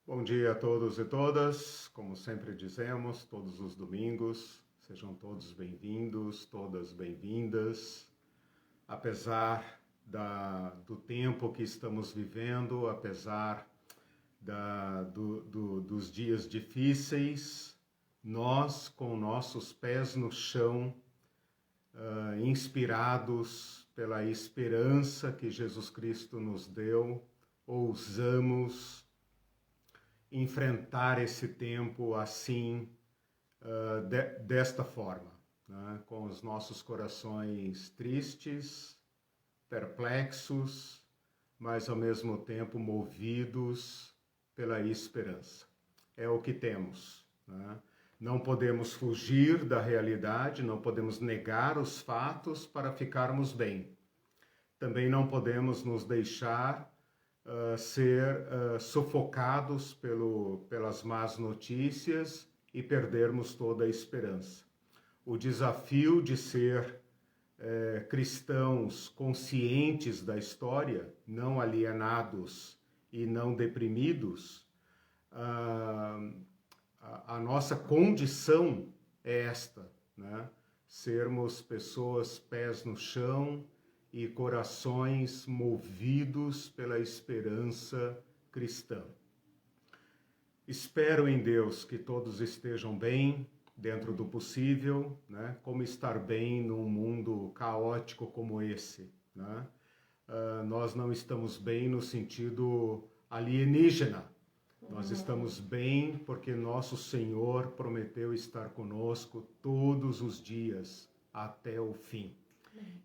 Bom dia a todos e todas. Como sempre dizemos, todos os domingos, sejam todos bem-vindos, todas bem-vindas. Apesar do tempo que estamos vivendo, apesar dos dias difíceis, nós, com nossos pés no chão, inspirados pela esperança que Jesus Cristo nos deu, ousamos enfrentar esse tempo assim, desta forma, né? Com os nossos corações tristes, perplexos, mas ao mesmo tempo movidos pela esperança. É o que temos, né? Não podemos fugir da realidade, não podemos negar os fatos para ficarmos bem. Também não podemos nos deixar ser sufocados pelas más notícias e perdermos toda a esperança. O desafio de ser cristãos conscientes da história, não alienados e não deprimidos, a nossa condição é esta, né? Sermos pessoas pés no chão e corações movidos pela esperança cristã. Espero em Deus que todos estejam bem, dentro do possível, né? Como estar bem num mundo caótico como esse, né? Nós não estamos bem no sentido alienígena. Nós estamos bem porque nosso Senhor prometeu estar conosco todos os dias até o fim.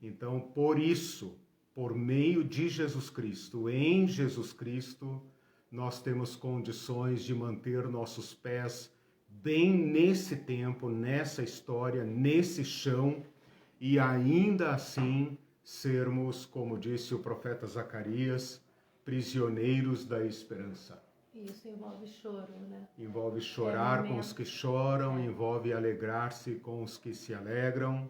Então, por isso, por meio de Jesus Cristo, em Jesus Cristo, nós temos condições de manter nossos pés bem nesse tempo, nessa história, nesse chão, e ainda assim sermos, como disse o profeta Zacarias, prisioneiros da esperança. Isso envolve choro, né? Envolve chorar com os que choram, envolve alegrar-se com os que se alegram,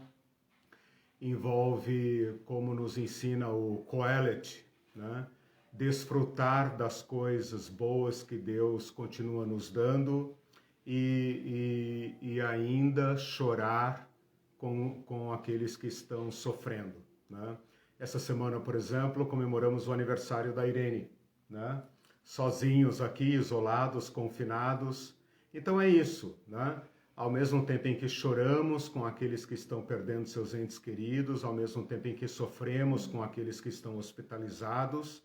envolve, como nos ensina o Coelet, né? Desfrutar das coisas boas que Deus continua nos dando e ainda chorar com aqueles que estão sofrendo, né? Essa semana, por exemplo, comemoramos o aniversário da Irene, né? Sozinhos aqui, isolados, confinados. Então é isso, né? Ao mesmo tempo em que choramos com aqueles que estão perdendo seus entes queridos, ao mesmo tempo em que sofremos com aqueles que estão hospitalizados,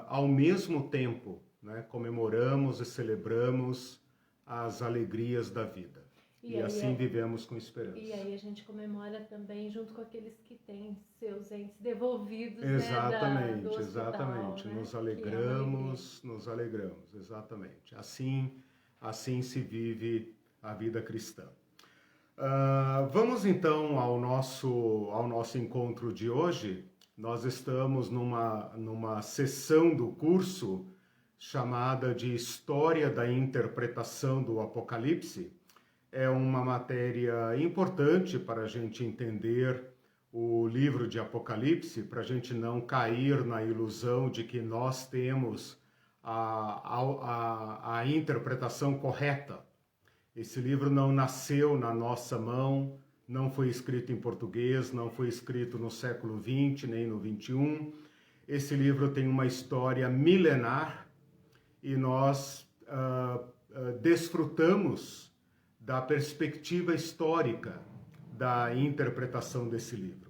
ao mesmo tempo, né, comemoramos e celebramos as alegrias da vida. E assim vivemos com esperança. E aí a gente comemora também junto com aqueles que têm seus entes devolvidos, exatamente, né, do hospital, exatamente. Né? Nos alegramos, exatamente. Assim se vive a vida cristã. Vamos então ao nosso encontro de hoje. Nós estamos numa sessão do curso chamada de História da Interpretação do Apocalipse. É uma matéria importante para a gente entender o livro de Apocalipse, para a gente não cair na ilusão de que nós temos a interpretação correta. Esse livro não nasceu na nossa mão, não foi escrito em português, não foi escrito no século XX, nem no XXI. Esse livro tem uma história milenar e nós desfrutamos da perspectiva histórica da interpretação desse livro.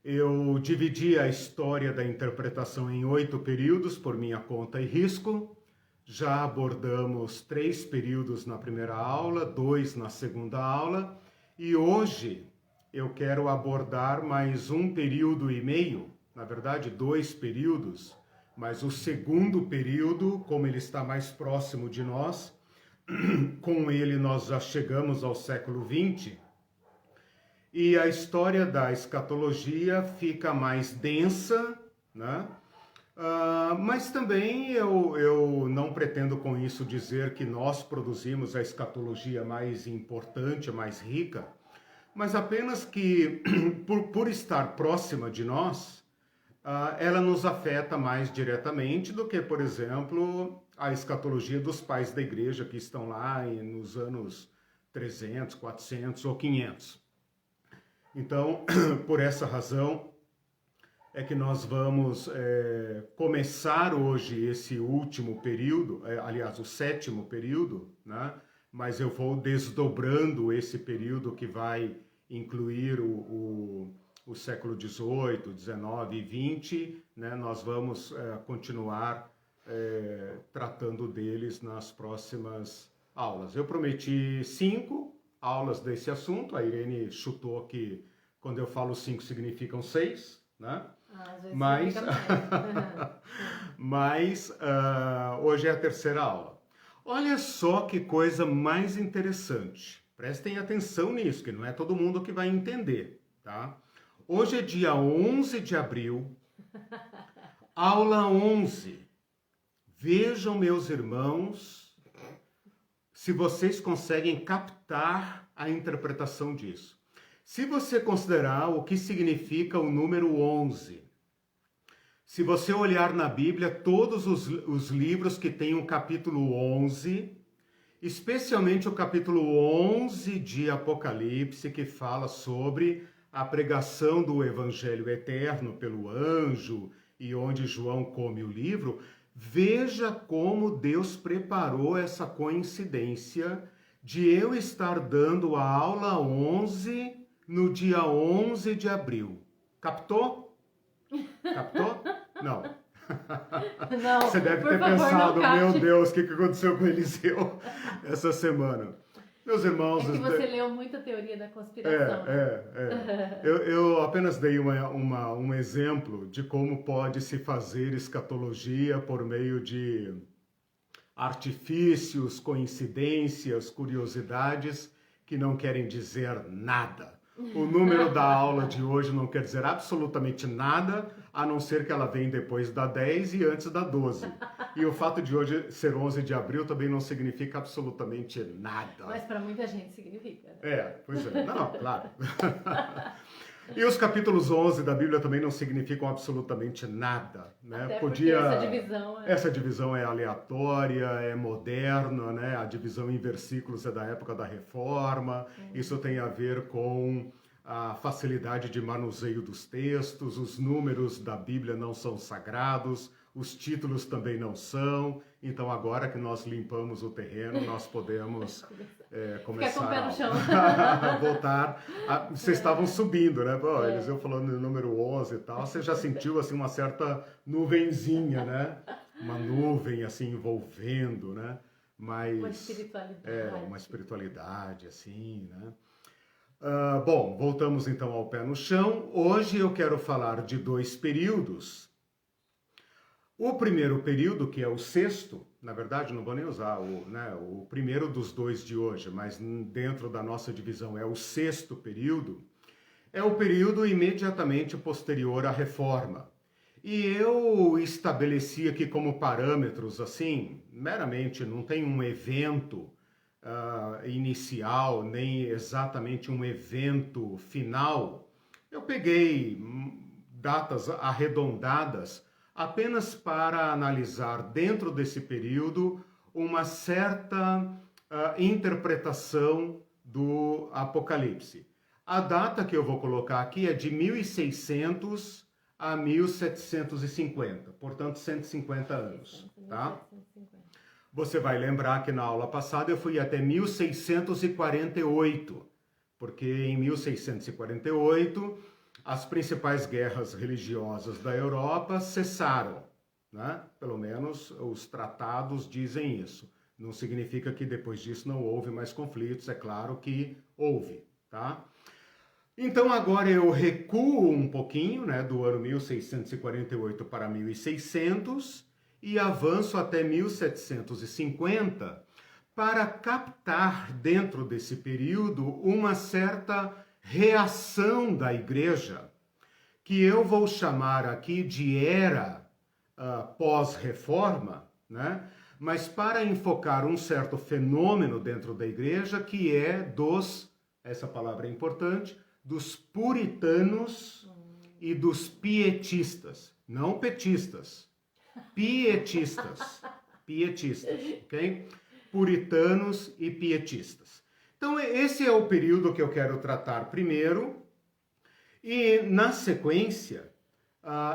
Eu dividi a história da interpretação em 8 períodos por minha conta e risco. Já abordamos 3 períodos na primeira aula, 2 na segunda aula, e hoje eu quero abordar mais 1 período e meio, na verdade 2 períodos, mas o segundo período, como ele está mais próximo de nós, com ele nós já chegamos ao século XX, e a história da escatologia fica mais densa, né? Mas também eu não pretendo com isso dizer que nós produzimos a escatologia mais importante, mais rica, mas apenas que, por estar próxima de nós, ela nos afeta mais diretamente do que, por exemplo, a escatologia dos pais da igreja que estão lá nos anos 300, 400 ou 500. Então, por essa razão, é que nós vamos começar hoje esse último período, aliás, o 7º período, né? Mas eu vou desdobrando esse período que vai incluir o século XVIII, XIX e XX, né? Nós vamos continuar tratando deles nas próximas aulas. Eu prometi 5 aulas desse assunto, a Irene chutou que quando eu falo 5 significam 6, né? Às vezes Mas, mais. hoje é a 3ª aula. Olha só que coisa mais interessante. Prestem atenção nisso, que não é todo mundo que vai entender, tá? Hoje é dia 11 de abril, aula 11. Vejam, meus irmãos, se vocês conseguem captar a interpretação disso. Se você considerar o que significa o número 11, se você olhar na Bíblia, todos os livros que têm o capítulo 11, especialmente o capítulo 11 de Apocalipse, que fala sobre a pregação do Evangelho eterno pelo anjo e onde João come o livro, veja como Deus preparou essa coincidência de eu estar dando a aula 11 no dia 11 de abril. Captou? Captou? Não. Não, Você deve por ter favor, pensado, não meu capte. Deus, o que aconteceu com o Eliseu essa semana? Meus irmãos... É que você leu muita teoria da conspiração. Eu apenas dei um exemplo de como pode se fazer escatologia por meio de artifícios, coincidências, curiosidades que não querem dizer nada. O número da aula de hoje não quer dizer absolutamente nada, a não ser que ela vem depois da 10 e antes da 12. E o fato de hoje ser 11 de abril também não significa absolutamente nada. Mas para muita gente significa. Né? Pois é. Não, claro. E os capítulos 11 da Bíblia também não significam absolutamente nada, né? Até porque essa divisão é aleatória, é moderna, né? A divisão em versículos é da época da Reforma. Isso tem a ver com a facilidade de manuseio dos textos, os números da Bíblia não são sagrados, os títulos também não são. Então, agora que nós limpamos o terreno, nós podemos começar com o pé no chão. a voltar. Vocês estavam subindo, né? Pô, Eliseu falando no número 11 e tal, você já sentiu assim uma certa nuvenzinha, né? Uma nuvem assim envolvendo, né? Mas, uma espiritualidade. Uma espiritualidade, assim, né? Bom, voltamos então ao pé no chão. Hoje eu quero falar de 2 períodos. O primeiro período, que é o 6º, na verdade não vou nem usar o primeiro dos 2 de hoje, mas dentro da nossa divisão é o 6º período, é o período imediatamente posterior à Reforma. E eu estabeleci aqui como parâmetros, assim, meramente, não tem um evento inicial, nem exatamente um evento final. Eu peguei datas arredondadas apenas para analisar dentro desse período uma certa interpretação do Apocalipse. A data que eu vou colocar aqui é de 1600 a 1750, portanto 150 anos, tá? Você vai lembrar que na aula passada eu fui até 1648, porque em 1648 as principais guerras religiosas da Europa cessaram, né? Pelo menos os tratados dizem isso. Não significa que depois disso não houve mais conflitos, é claro que houve, tá? Então agora eu recuo um pouquinho, né, do ano 1648 para 1600 e avanço até 1750 para captar dentro desse período uma certa reação da igreja, que eu vou chamar aqui de era pós-reforma, né? Mas para enfocar um certo fenômeno dentro da igreja que é essa palavra é importante, dos puritanos e dos pietistas. não petistas, pietistas, pietistas, ok? Puritanos e pietistas. Então, esse é o período que eu quero tratar primeiro, e na sequência,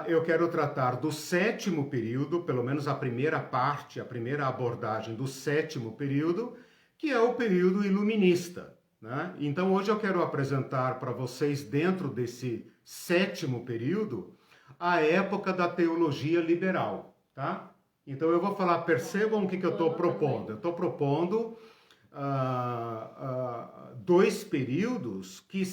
eu quero tratar do sétimo período, pelo menos a primeira parte, a primeira abordagem do sétimo período, que é o período iluminista, né? Então, hoje eu quero apresentar para vocês, dentro desse sétimo período, a época da teologia liberal, tá? Então, eu vou falar, percebam o que eu estou propondo. Eu estou propondo dois períodos que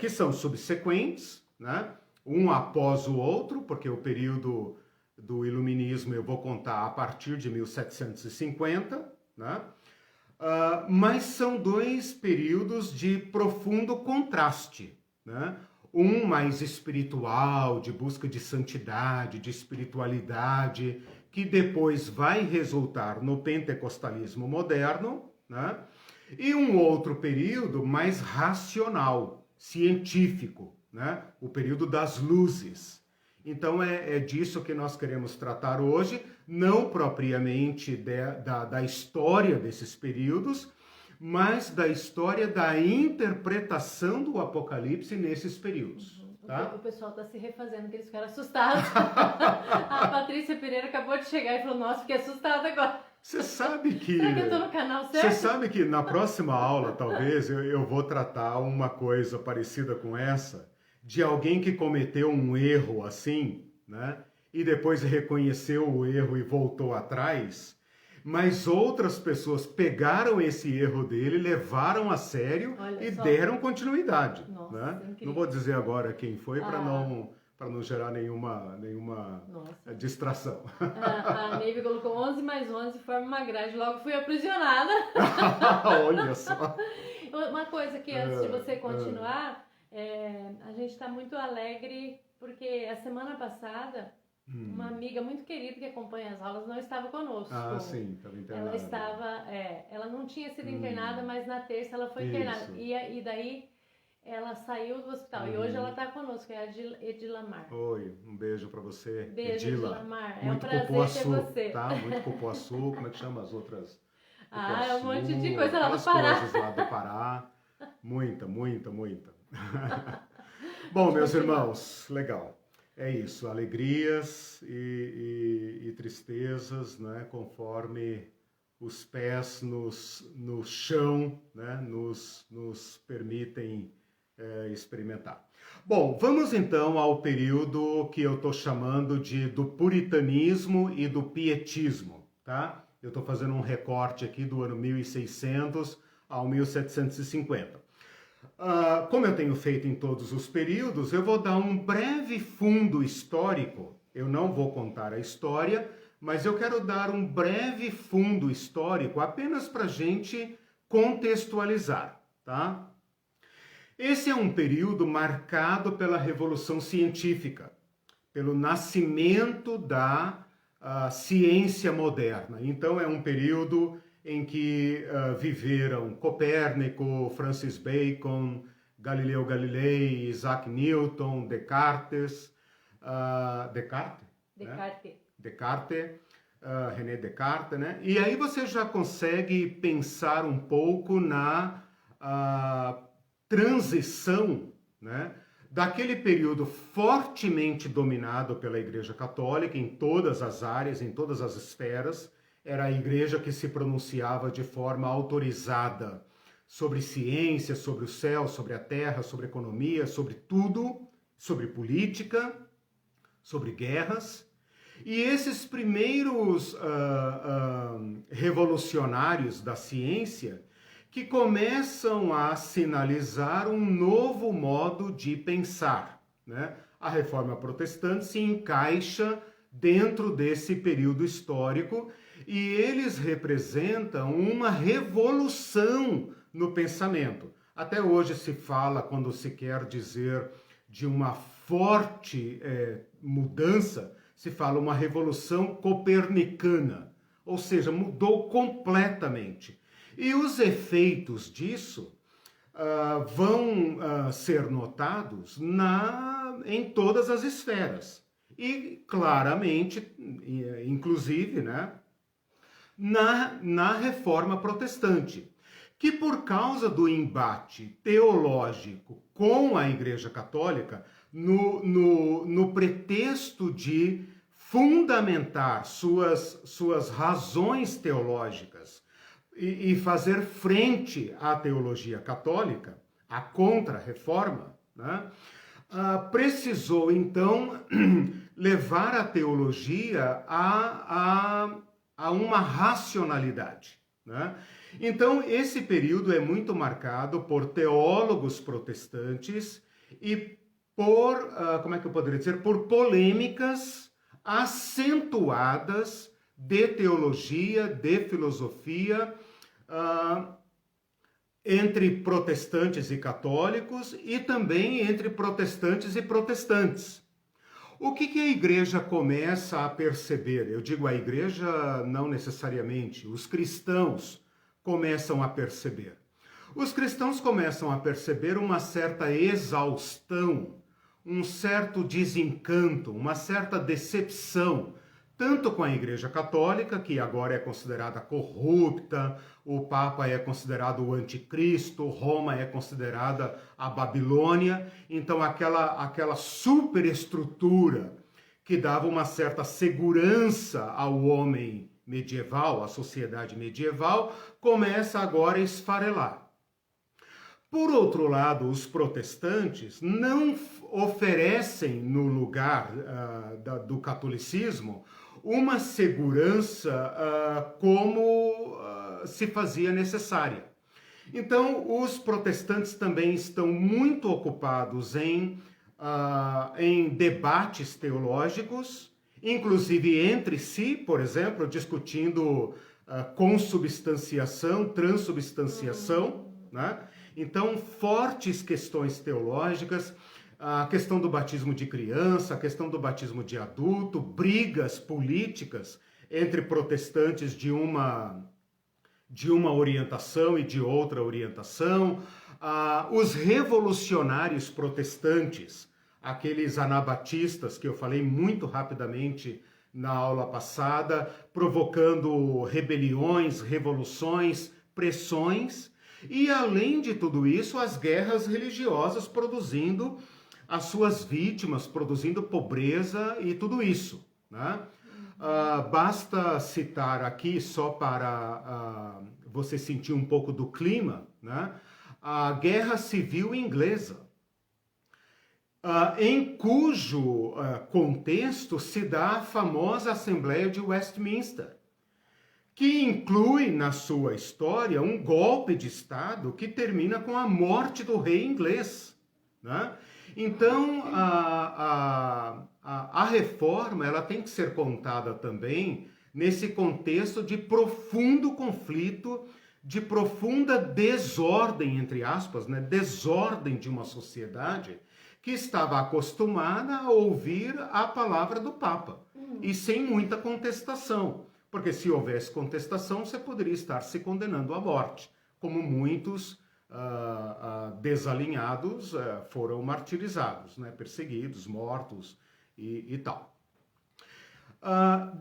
são subsequentes, né? Um após o outro, porque o período do iluminismo eu vou contar a partir de 1750, né? Mas são dois períodos de profundo contraste, né? Um mais espiritual, de busca de santidade, de espiritualidade, que depois vai resultar no pentecostalismo moderno, né? E um outro período mais racional, científico, né? O período das luzes. Então é disso que nós queremos tratar hoje, não propriamente da história desses períodos, mas da história da interpretação do Apocalipse nesses períodos. Tá? O pessoal está se refazendo, que eles ficaram assustados. A Patrícia Pereira acabou de chegar e falou, nossa, fiquei assustada agora. Você sabe que... Será que eu estou no canal certo? Você sabe que na próxima aula, talvez, eu vou tratar uma coisa parecida com essa, de alguém que cometeu um erro assim, né? E depois reconheceu o erro e voltou atrás, mas outras pessoas pegaram esse erro dele, levaram a sério e deram continuidade. Nossa, né? Não vou dizer agora quem foi para não gerar nenhuma distração. A Neiva colocou 11 mais 11 forma uma grade, logo fui aprisionada. Olha só. Uma coisa que antes de você continuar, a gente está muito alegre porque a semana passada uma amiga muito querida que acompanha as aulas não estava conosco. Ah, sim, estava internada. Ela estava, ela não tinha sido internada, mas na terça ela foi internada. E daí ela saiu do hospital e hoje ela está conosco, é a Edilamar. Oi, um beijo para você. Beijo, Edilamar. Muito um prazer ter você. Tá? Muito cupuaçu, como é que chama as outras? Cupuaçu, é um monte de coisa lá do Pará. Coisas lá do Pará. Muita. Bom, meus irmãos, legal. É isso, alegrias e tristezas, né, conforme os pés no chão, né, nos permitem experimentar. Bom, vamos então ao período que eu estou chamando do puritanismo e do pietismo, tá? Eu estou fazendo um recorte aqui do ano 1600 ao 1750. Como eu tenho feito em todos os períodos, eu vou dar um breve fundo histórico. Eu não vou contar a história, mas eu quero dar um breve fundo histórico apenas para a gente contextualizar, tá? Esse é um período marcado pela Revolução Científica, pelo nascimento da ciência moderna. Então é um período em que viveram Copérnico, Francis Bacon, Galileu Galilei, Isaac Newton, Descartes, René Descartes, né? E aí você já consegue pensar um pouco na transição, né, daquele período fortemente dominado pela Igreja Católica em todas as áreas, em todas as esferas. Era a igreja que se pronunciava de forma autorizada sobre ciência, sobre o céu, sobre a terra, sobre economia, sobre tudo, sobre política, sobre guerras. E esses primeiros revolucionários da ciência que começam a sinalizar um novo modo de pensar, né? A Reforma Protestante se encaixa dentro desse período histórico e eles representam uma revolução no pensamento. Até hoje se fala, quando se quer dizer de uma forte mudança, se fala uma revolução copernicana, ou seja, mudou completamente. E os efeitos disso vão ser notados em todas as esferas. e claramente, inclusive, né, na Reforma Protestante, que por causa do embate teológico com a Igreja Católica, no pretexto de fundamentar suas razões teológicas e fazer frente à teologia católica, à contra-reforma, né? Precisou, então, levar a teologia a uma racionalidade, né? Então, esse período é muito marcado por teólogos protestantes e por, como é que eu poderia dizer, por polêmicas acentuadas de teologia, de filosofia, entre protestantes e católicos e também entre protestantes e protestantes. O que a igreja começa a perceber? Eu digo a igreja não necessariamente, os cristãos começam a perceber. Os cristãos começam a perceber uma certa exaustão, um certo desencanto, uma certa decepção, tanto com a Igreja Católica, que agora é considerada corrupta, o Papa é considerado o anticristo, Roma é considerada a Babilônia, então aquela superestrutura que dava uma certa segurança ao homem medieval, à sociedade medieval, começa agora a esfarelar. Por outro lado, os protestantes não oferecem no lugar do catolicismo uma segurança como se fazia necessária. Então, os protestantes também estão muito ocupados em debates teológicos, inclusive entre si, por exemplo, discutindo consubstanciação, transubstanciação, né? Então, fortes questões teológicas, a questão do batismo de criança, a questão do batismo de adulto, brigas políticas entre protestantes de uma orientação e de outra orientação, os revolucionários protestantes, aqueles anabatistas que eu falei muito rapidamente na aula passada, provocando rebeliões, revoluções, pressões, e além de tudo isso, as guerras religiosas produzindo as suas vítimas, produzindo pobreza e tudo isso, né? Basta citar aqui, só para você sentir um pouco do clima, né? A Guerra Civil Inglesa, em cujo contexto se dá a famosa Assembleia de Westminster, que inclui na sua história um golpe de Estado que termina com a morte do rei inglês, né? Então, a reforma ela tem que ser contada também nesse contexto de profundo conflito, de profunda desordem, entre aspas, né? Desordem de uma sociedade que estava acostumada a ouvir a palavra do Papa e sem muita contestação. Porque se houvesse contestação, você poderia estar se condenando à morte, como muitos desalinhados foram martirizados, né? Perseguidos, mortos e tal.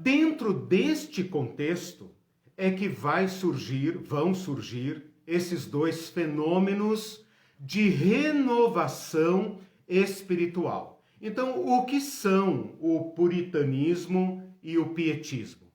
Dentro deste contexto é que vão surgir esses dois fenômenos de renovação espiritual. Então, o que são o puritanismo e o pietismo?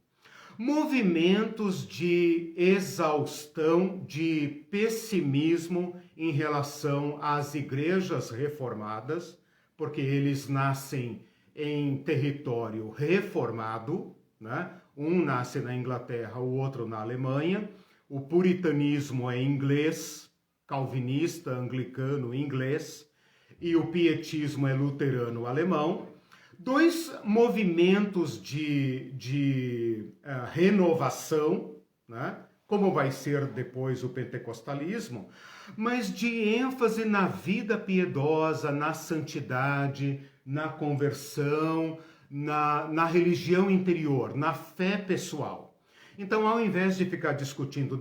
Movimentos de exaustão, de pessimismo em relação às igrejas reformadas, porque eles nascem em território reformado, né? Um nasce na Inglaterra, o outro na Alemanha. O puritanismo é inglês, calvinista, anglicano, inglês, e o pietismo é luterano, alemão. Dois movimentos de renovação, né? Como vai ser depois o pentecostalismo, mas de ênfase na vida piedosa, na santidade, na conversão, na religião interior, na fé pessoal. Então, ao invés de ficar discutindo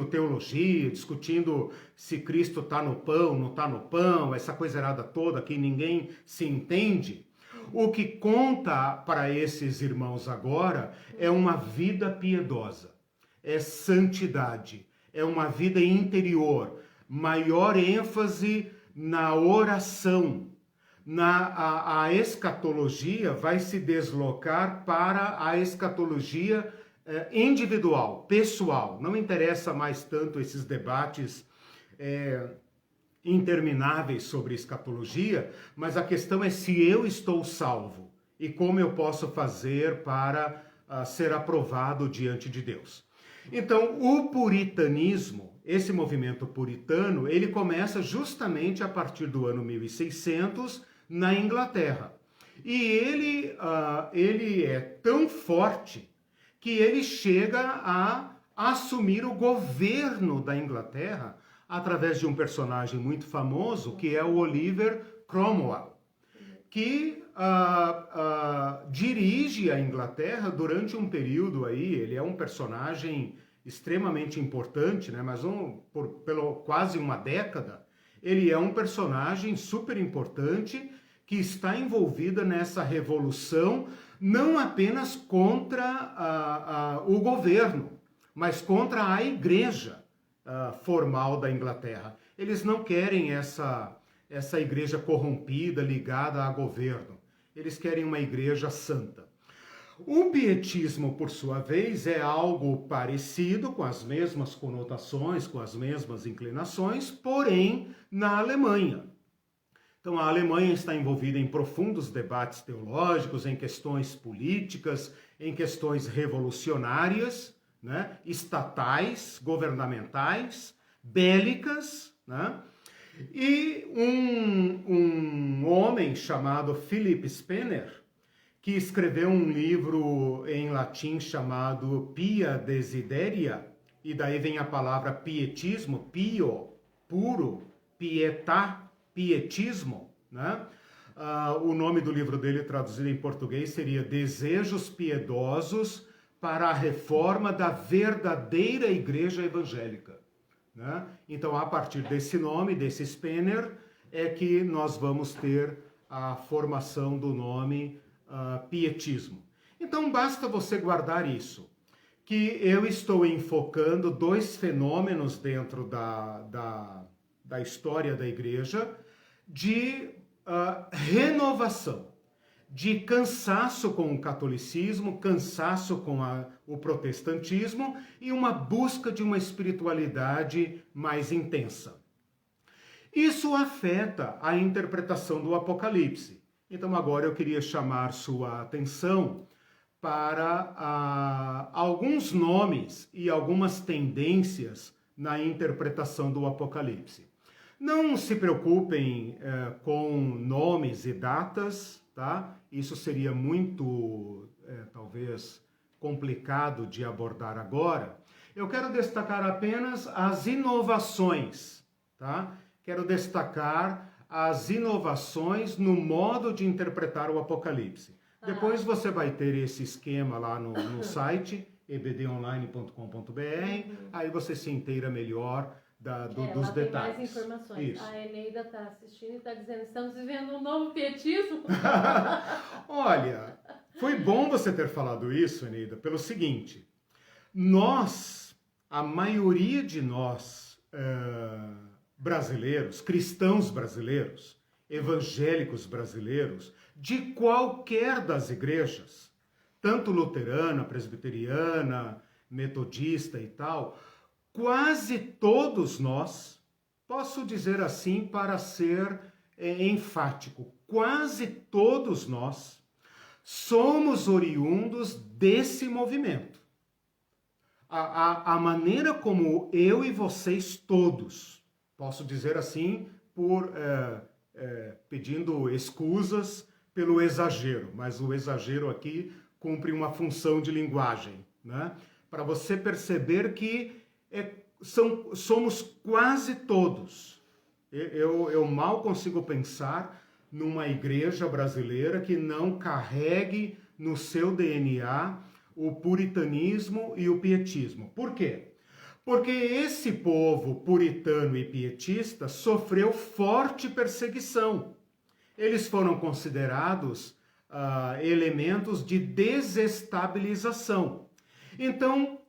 teologia, discutindo se Cristo está no pão, não está no pão, essa coisa errada toda que ninguém se entende, O que conta para esses irmãos agora é uma vida piedosa, é santidade, é uma vida interior, maior ênfase na oração. A escatologia vai se deslocar para a escatologia individual, pessoal. Não interessa mais tanto esses debates intermináveis sobre escatologia, mas a questão é se eu estou salvo e como eu posso fazer para ser aprovado diante de Deus. Então, o puritanismo, esse movimento puritano, ele começa justamente a partir do ano 1600 na Inglaterra. E ele é tão forte que ele chega a assumir o governo da Inglaterra através de um personagem muito famoso, que é o Oliver Cromwell, que dirige a Inglaterra durante um período aí. Ele é um personagem extremamente importante, né? Mas pelo quase uma década, ele é um personagem super importante que está envolvida nessa revolução, não apenas contra o governo, mas contra a igreja formal da Inglaterra. Eles não querem essa igreja corrompida, ligada a governo. Eles querem uma igreja santa. O pietismo, por sua vez, é algo parecido, com as mesmas conotações, com as mesmas inclinações, porém na Alemanha. Então, a Alemanha está envolvida em profundos debates teológicos, em questões políticas, em questões revolucionárias, né, estatais, governamentais, bélicas, né? E um homem chamado Philip Spener, que escreveu um livro em latim chamado Pia Desideria, e daí vem a palavra pietismo, pio, puro, pietà, pietismo, né? O nome do livro dele, traduzido em português, seria Desejos Piedosos para a Reforma da Verdadeira Igreja Evangélica, né? Então, a partir desse nome, desse Spener, é que nós vamos ter a formação do nome pietismo. Então, basta você guardar isso, que eu estou enfocando dois fenômenos dentro da história da igreja de renovação, de cansaço com o catolicismo, cansaço com o protestantismo e uma busca de uma espiritualidade mais intensa. Isso afeta a interpretação do Apocalipse. Então agora eu queria chamar sua atenção para alguns nomes e algumas tendências na interpretação do Apocalipse. Não se preocupem com nomes e datas, tá? Isso seria muito, talvez, complicado de abordar agora. Eu quero destacar apenas as inovações, tá? Quero destacar as inovações no modo de interpretar o Apocalipse. Depois você vai ter esse esquema lá no site, ebdonline.com.br, aí você se inteira melhor dos detalhes. Tem mais informações. Isso. A Eneida está assistindo e está dizendo: estamos vivendo um novo pietismo. Olha, foi bom você ter falado isso, Eneida, pelo seguinte: a maioria de nós brasileiros, cristãos brasileiros, evangélicos brasileiros, de qualquer das igrejas, tanto luterana, presbiteriana, metodista e tal, quase todos nós, posso dizer assim para ser enfático, quase todos nós somos oriundos desse movimento. A maneira como eu e vocês todos, posso dizer assim, pedindo escusas pelo exagero, mas o exagero aqui cumpre uma função de linguagem, né? Para você perceber que somos quase todos. Eu mal consigo pensar numa igreja brasileira que não carregue no seu DNA o puritanismo e o pietismo. Por quê? Porque esse povo puritano e pietista sofreu forte perseguição. Eles foram considerados elementos de desestabilização. Então,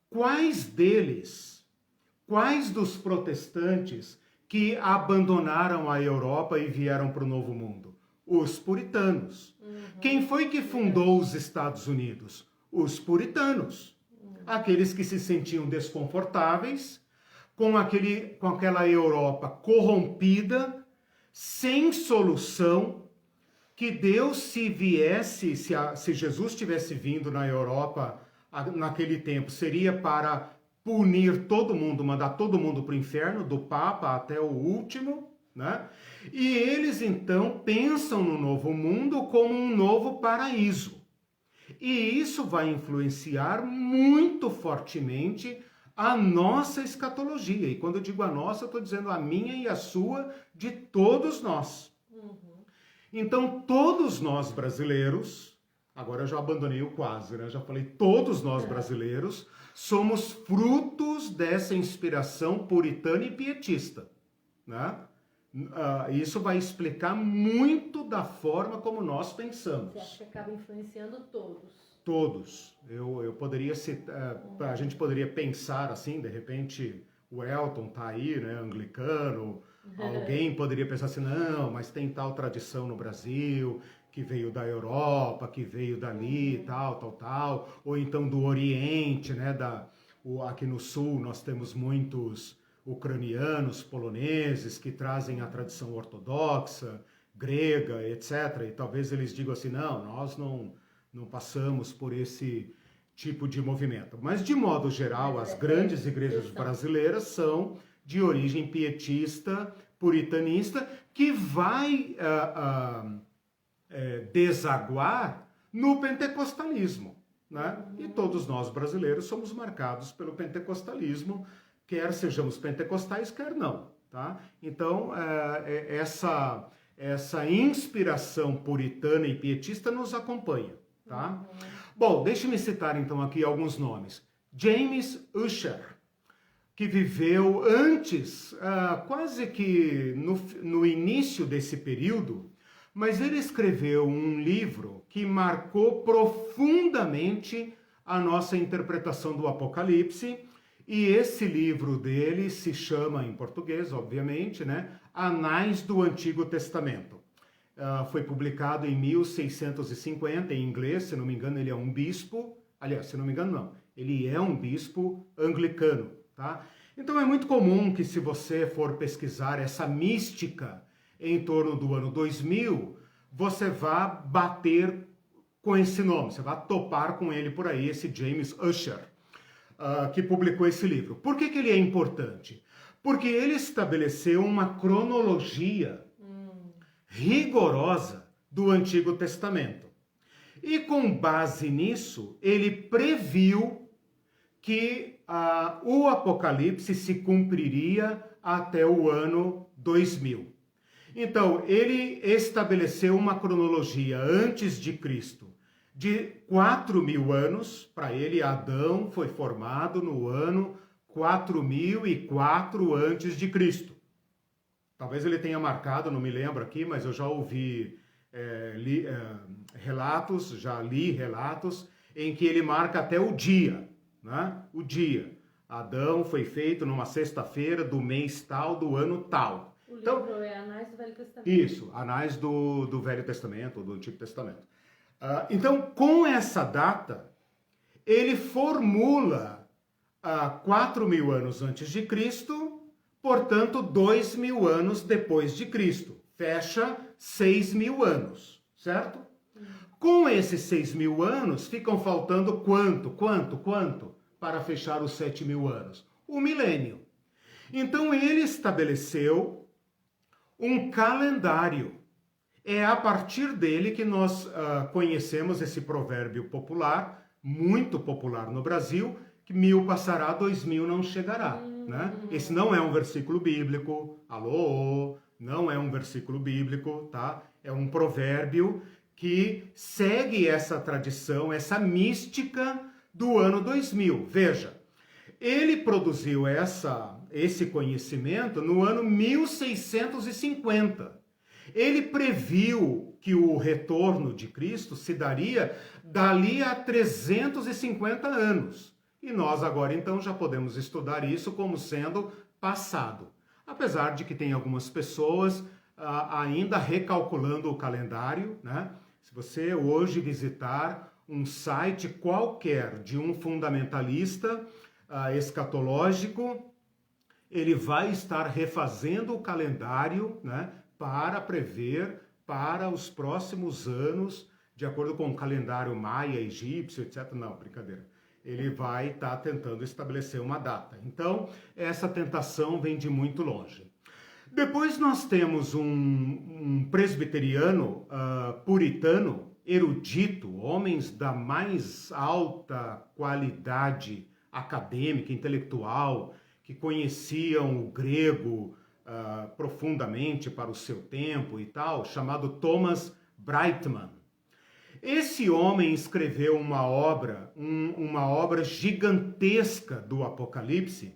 quais dos protestantes que abandonaram a Europa e vieram para o Novo Mundo? Os puritanos. Quem foi que fundou os Estados Unidos? Os puritanos. Aqueles que se sentiam desconfortáveis com aquela Europa corrompida, sem solução, que Deus, se Jesus tivesse vindo na Europa naquele tempo, seria para punir todo mundo, mandar todo mundo para o inferno, do Papa até o último, né? E eles então pensam no novo mundo como um novo paraíso. E isso vai influenciar muito fortemente a nossa escatologia. E quando eu digo a nossa, eu estou dizendo a minha e a sua, de todos nós. Então, todos nós brasileiros, agora eu já abandonei o quase, né? Já falei, todos nós brasileiros somos frutos dessa inspiração puritana e pietista, né? Isso vai explicar muito da forma como nós pensamos. Você acha que acaba influenciando todos? Todos. Eu poderia citar, a gente poderia pensar assim, de repente, o Elton tá aí, né, anglicano, alguém poderia pensar assim, não, mas tem tal tradição no Brasil, que veio da Europa, que veio dali, tal, ou então do Oriente, né, aqui no Sul nós temos muitos ucranianos, poloneses, que trazem a tradição ortodoxa, grega, etc. E talvez eles digam assim, não, nós não passamos por esse tipo de movimento. Mas, de modo geral, as grandes igrejas brasileiras são de origem pietista, puritanista, que vai desaguar no pentecostalismo, né? E todos nós brasileiros somos marcados pelo pentecostalismo, quer sejamos pentecostais, quer não, tá? Então, essa inspiração puritana e pietista nos acompanha, tá? Bom, deixe-me citar então aqui alguns nomes. James Ussher, que viveu antes, quase que no início desse período, mas ele escreveu um livro que marcou profundamente a nossa interpretação do Apocalipse. E esse livro dele se chama, em português, obviamente, né, Anais do Antigo Testamento. Foi publicado em 1650, em inglês, se não me engano, ele é um bispo. Aliás, se não me engano, não. Ele é um bispo anglicano, tá? Então é muito comum que, se você for pesquisar essa mística em torno do ano 2000, você vá bater com esse nome, você vai topar com ele por aí, esse James Ussher, que publicou esse livro. Por que ele é importante? Porque ele estabeleceu uma cronologia rigorosa do Antigo Testamento. E com base nisso, ele previu que o Apocalipse se cumpriria até o ano 2000. Então, ele estabeleceu uma cronologia antes de Cristo de 4.000 anos. Para ele, Adão foi formado no ano 4004 antes de Cristo. Talvez ele tenha marcado, não me lembro aqui, mas eu já ouvi relatos, já li relatos em que ele marca até o dia, né? O dia. Adão foi feito numa sexta-feira do mês tal, do ano tal. O livro é Anais do Velho Testamento. Isso, Anais do Velho Testamento, do Antigo Testamento. Então, com essa data, ele formula 4.000 anos antes de Cristo, portanto, 2.000 anos depois de Cristo. Fecha 6.000 anos, certo? Com esses 6.000 anos, ficam faltando quanto? Para fechar os 7.000 anos? O milênio. Então, ele estabeleceu um calendário. É a partir dele que nós conhecemos esse provérbio popular, muito popular no Brasil, que 1.000 passará, 2.000 não chegará. Né? Esse não é um versículo bíblico, não é um versículo bíblico, tá? É um provérbio que segue essa tradição, essa mística do ano 2000. Veja, ele produziu esse conhecimento no ano 1650. Ele previu que o retorno de Cristo se daria dali a 350 anos. E nós agora então já podemos estudar isso como sendo passado. Apesar de que tem algumas pessoas ainda recalculando o calendário, né? Se você hoje visitar um site qualquer de um fundamentalista escatológico, ele vai estar refazendo o calendário, né, para prever para os próximos anos, de acordo com o calendário maia, egípcio, etc. Não, brincadeira. Ele vai estar tentando estabelecer uma data. Então, essa tentação vem de muito longe. Depois nós temos um presbiteriano puritano, erudito, homens da mais alta qualidade acadêmica, intelectual, que conheciam o grego profundamente para o seu tempo e tal, chamado Thomas Brightman. Esse homem escreveu uma obra gigantesca do Apocalipse,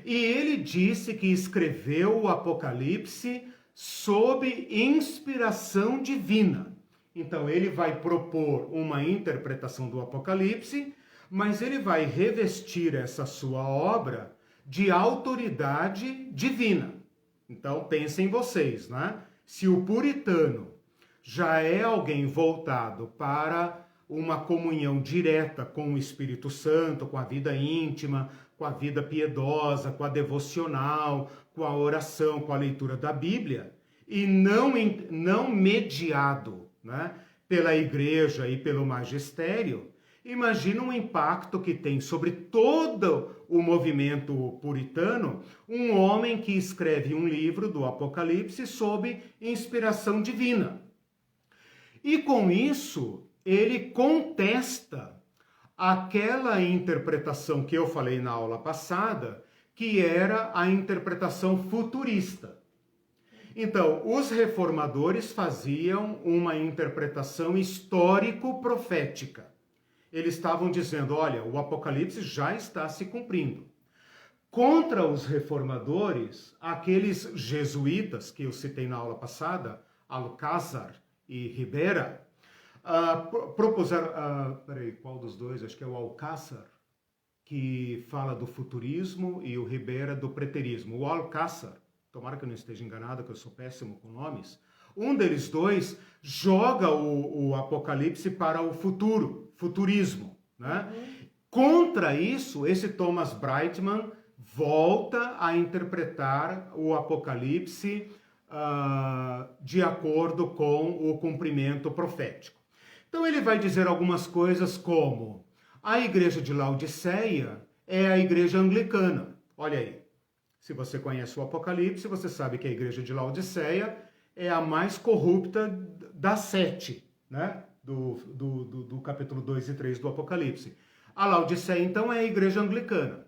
e ele disse que escreveu o Apocalipse sob inspiração divina. Então ele vai propor uma interpretação do Apocalipse, mas ele vai revestir essa sua obra de autoridade divina. Então pensem vocês, né? Se o puritano já é alguém voltado para uma comunhão direta com o Espírito Santo, com a vida íntima, com a vida piedosa, com a devocional, com a oração, com a leitura da Bíblia, e não mediado, né, pela igreja e pelo magistério, imagina um impacto que tem sobre todo o movimento puritano um homem que escreve um livro do Apocalipse sob inspiração divina. E com isso, ele contesta aquela interpretação que eu falei na aula passada, que era a interpretação futurista. Então, os reformadores faziam uma interpretação histórico-profética. Eles estavam dizendo, olha, o Apocalipse já está se cumprindo. Contra os reformadores, aqueles jesuítas que eu citei na aula passada, Alcázar e Ribera, propuseram, qual dos dois? Acho que é o Alcázar, que fala do futurismo, e o Ribera do preterismo. O Alcázar, tomara que eu não esteja enganado, que eu sou péssimo com nomes, um deles dois joga o Apocalipse para o futurismo, né? Contra isso, esse Thomas Brightman volta a interpretar o Apocalipse de acordo com o cumprimento profético. Então ele vai dizer algumas coisas como: a igreja de Laodiceia é a igreja anglicana. Olha aí, se você conhece o Apocalipse, você sabe que a igreja de Laodiceia é a mais corrupta das 7, né? Do capítulo 2 e 3 do Apocalipse. A Laodiceia, então, é a igreja anglicana.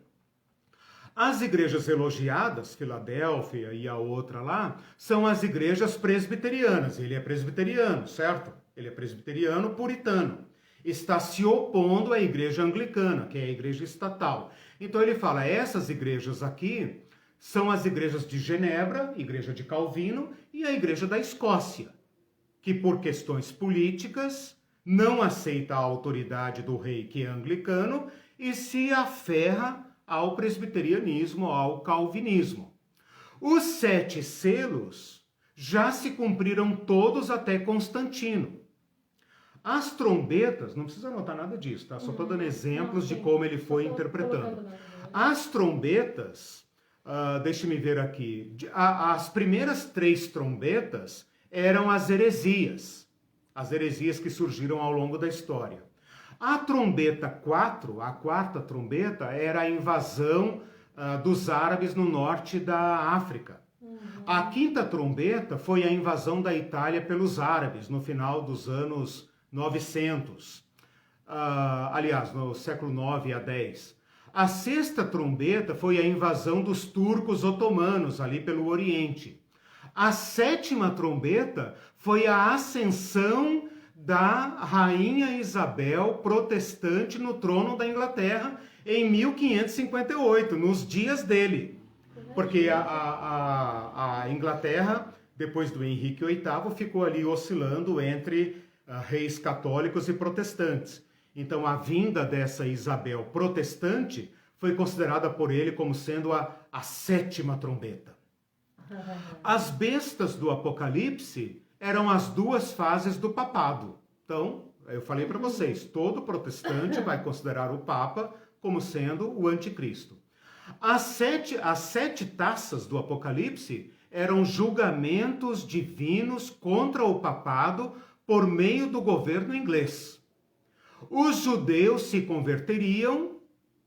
As igrejas elogiadas, Filadélfia e a outra lá, são as igrejas presbiterianas. Ele é presbiteriano, certo? Ele é presbiteriano puritano. Está se opondo à igreja anglicana, que é a igreja estatal. Então ele fala, essas igrejas aqui são as igrejas de Genebra, igreja de Calvino, e a igreja da Escócia, que por questões políticas não aceita a autoridade do rei, que é anglicano, e se aferra ao presbiterianismo, ao calvinismo. Os 7 selos já se cumpriram todos até Constantino. As trombetas, não precisa anotar nada disso, tá? Só estou dando exemplos de como ele foi interpretando. As trombetas, deixe-me ver aqui, as primeiras 3 trombetas eram as heresias que surgiram ao longo da história. A trombeta 4, a 4ª trombeta, era a invasão dos árabes no norte da África. A 5ª trombeta foi a invasão da Itália pelos árabes no final dos anos 900. Aliás, no século 9 a 10. A 6ª trombeta foi a invasão dos turcos otomanos ali pelo Oriente. A 7ª trombeta foi a ascensão da rainha Isabel protestante no trono da Inglaterra em 1558, nos dias dele. Porque a Inglaterra depois do Henrique VIII, ficou ali oscilando entre reis católicos e protestantes. Então, a vinda dessa Isabel protestante foi considerada por ele como sendo a sétima trombeta. As bestas do Apocalipse eram as duas fases do papado. Então, eu falei para vocês, todo protestante vai considerar o Papa como sendo o anticristo. As sete taças do Apocalipse eram julgamentos divinos contra o papado por meio do governo inglês. Os judeus se converteriam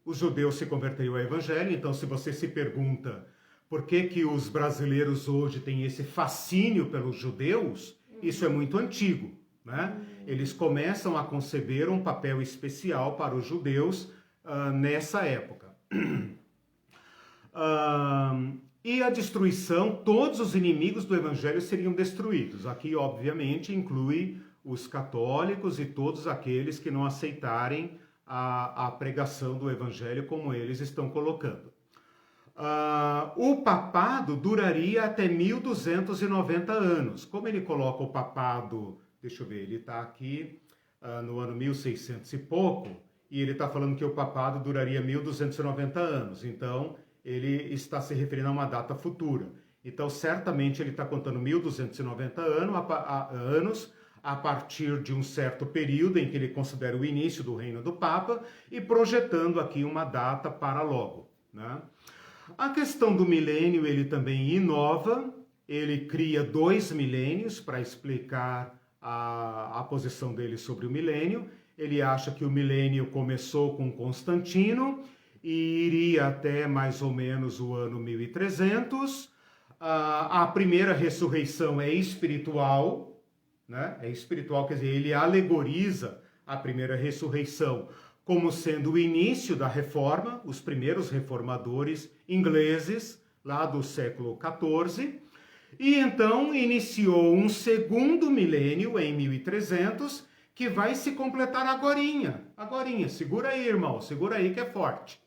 ao evangelho. Então, se você se pergunta por que os brasileiros hoje têm esse fascínio pelos judeus, isso é muito antigo, né? Eles começam a conceber um papel especial para os judeus nessa época. E a destruição, todos os inimigos do evangelho seriam destruídos. Aqui, obviamente, inclui os católicos e todos aqueles que não aceitarem a pregação do evangelho como eles estão colocando. O papado duraria até 1290 anos. Como ele coloca o papado, deixa eu ver, ele está aqui no ano 1600 e pouco, e ele está falando que o papado duraria 1290 anos. Então, ele está se referindo a uma data futura. Então, certamente, ele está contando 1290 anos a partir de um certo período em que ele considera o início do reino do Papa e projetando aqui uma data para logo, né? A questão do milênio, ele também inova, ele cria 2 milênios para explicar a posição dele sobre o milênio. Ele acha que o milênio começou com Constantino e iria até mais ou menos o ano 1300. A primeira ressurreição é espiritual, né? É espiritual, quer dizer, ele alegoriza a primeira ressurreição como sendo o início da reforma, os primeiros reformadores ingleses, lá do século XIV, e então iniciou um segundo milênio, em 1300, que vai se completar agorinha, segura aí, irmão, segura aí que é forte.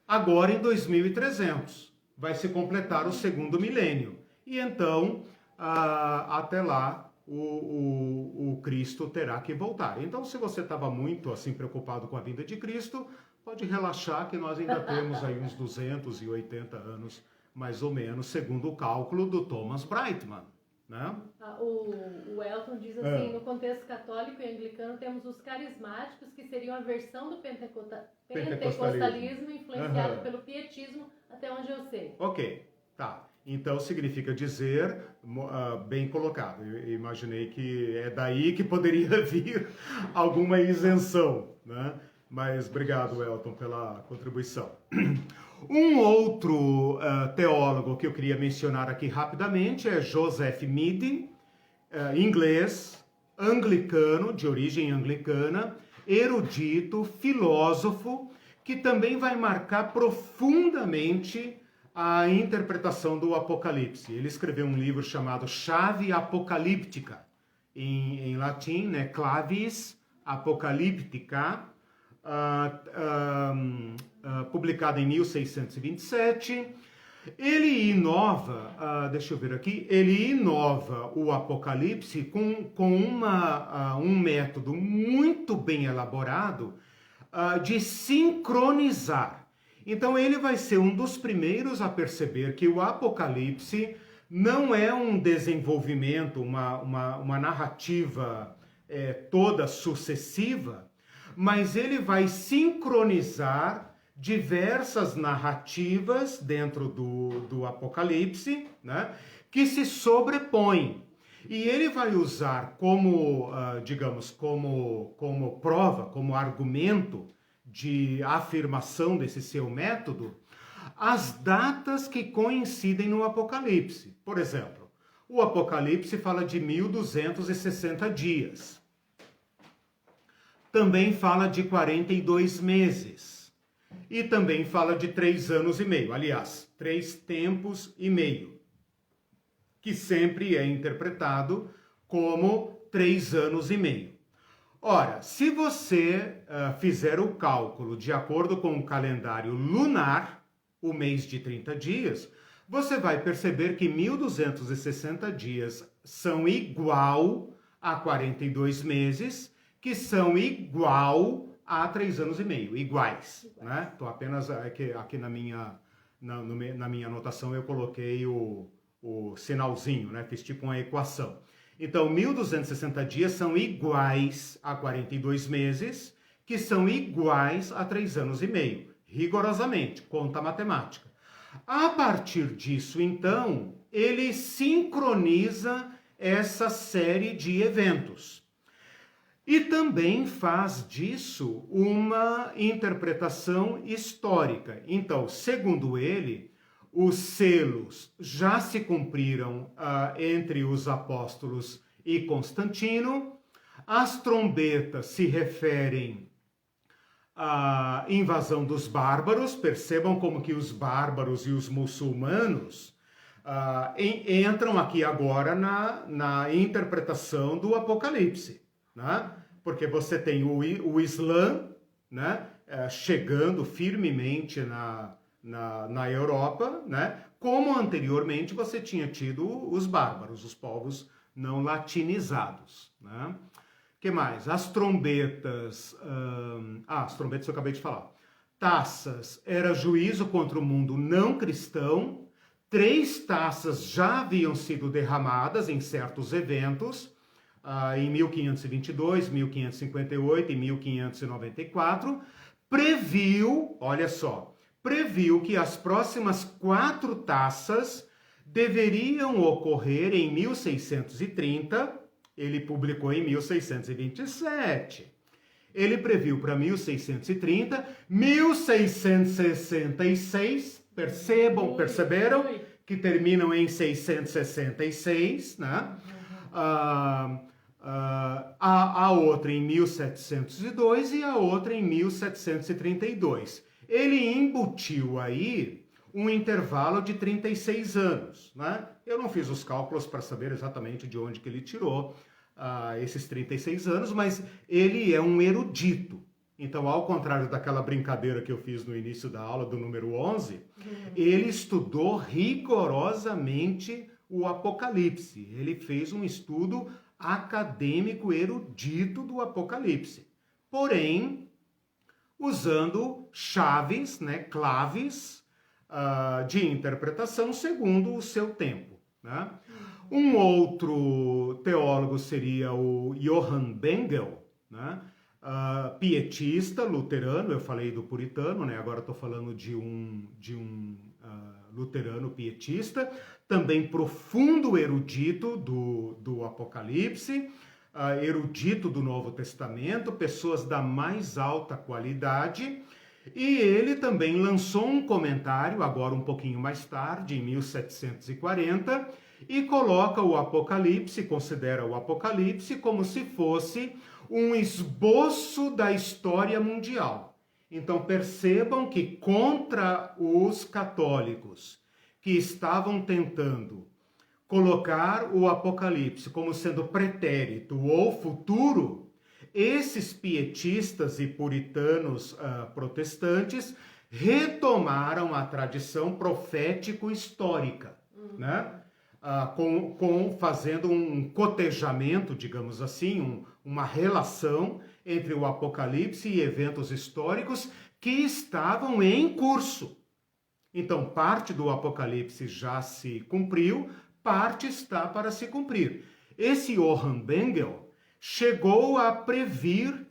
Agora em 2300, vai se completar o segundo milênio, e então, até lá, o Cristo terá que voltar. Então, se você estava muito assim preocupado com a vinda de Cristo, pode relaxar que nós ainda temos aí uns 280 anos, mais ou menos, segundo o cálculo do Thomas Brightman, né? O Elton diz assim, no contexto católico e anglicano temos os carismáticos, que seriam a versão do pentecostalismo influenciado pelo pietismo, até onde eu sei. Ok, tá. Então, significa dizer, bem colocado, eu imaginei que é daí que poderia vir alguma isenção, né? Mas obrigado, Elton, pela contribuição. Um outro teólogo que eu queria mencionar aqui rapidamente é Joseph Meade, inglês, anglicano, de origem anglicana, erudito, filósofo, que também vai marcar profundamente a interpretação do Apocalipse. Ele escreveu um livro chamado Chave Apocalíptica, em latim, né? Clavis Apocalyptica, publicado em 1627. Ele inova, deixa eu ver aqui, ele inova o Apocalipse com um método muito bem elaborado de sincronizar. Então ele vai ser um dos primeiros a perceber que o Apocalipse não é um desenvolvimento, uma narrativa toda sucessiva, mas ele vai sincronizar diversas narrativas dentro do Apocalipse, né, que se sobrepõem. E ele vai usar como, digamos, como prova, como argumento de afirmação desse seu método, as datas que coincidem no Apocalipse. Por exemplo, o Apocalipse fala de 1260 dias. Também fala de 42 meses. E também fala de 3 anos e meio. Aliás, 3 tempos e meio. Que sempre é interpretado como 3 anos e meio. Ora, se você fizer o cálculo de acordo com o calendário lunar, o mês de 30 dias, você vai perceber que 1.260 dias são igual a 42 meses, que são igual a 3 anos e meio, iguais. Né? Tô apenas aqui na minha anotação eu coloquei o sinalzinho, né? Fiz tipo uma equação. Então, 1.260 dias são iguais a 42 meses, que são iguais a 3 anos e meio, rigorosamente, conta matemática. A partir disso, então, ele sincroniza essa série de eventos. E também faz disso uma interpretação histórica. Então, segundo ele, os selos já se cumpriram entre os apóstolos e Constantino, as trombetas se referem à invasão dos bárbaros, percebam como que os bárbaros e os muçulmanos entram aqui agora na interpretação do Apocalipse, né? Porque você tem o Islã, né, chegando firmemente na Europa, né? Como anteriormente você tinha tido os bárbaros, os povos não latinizados, né? Que mais? As trombetas, as trombetas eu acabei de falar. Taças era juízo contra o mundo não cristão. 3 taças já haviam sido derramadas em certos eventos, em 1522, 1558 e 1594. Previu, olha só, previu que as próximas 4 taças deveriam ocorrer em 1630, ele publicou em 1627. Ele previu para 1630, 1666, perceberam que terminam em 666, né? A outra em 1702 e a outra em 1732. Ele embutiu aí um intervalo de 36 anos, né? Eu não fiz os cálculos para saber exatamente de onde que ele tirou esses 36 anos, mas ele é um erudito. Então, ao contrário daquela brincadeira que eu fiz no início da aula, do número 11, ele estudou rigorosamente o Apocalipse. Ele fez um estudo acadêmico erudito do Apocalipse. Porém, usando chaves, né, claves de interpretação segundo o seu tempo, né? Um outro teólogo seria o Johann Bengel, né? Pietista, luterano, eu falei do puritano, né? Agora estou falando de um luterano pietista, também profundo erudito do Apocalipse, erudito do Novo Testamento, pessoas da mais alta qualidade, e ele também lançou um comentário, agora um pouquinho mais tarde, em 1740, e coloca o Apocalipse, considera o Apocalipse como se fosse um esboço da história mundial. Então percebam que contra os católicos que estavam tentando colocar o Apocalipse como sendo pretérito ou futuro, esses pietistas e puritanos protestantes retomaram a tradição profético-histórica, né? Fazendo um cotejamento, digamos assim, uma relação entre o Apocalipse e eventos históricos que estavam em curso. Então, parte do Apocalipse já se cumpriu, parte está para se cumprir. Esse Johann Bengel chegou a prever,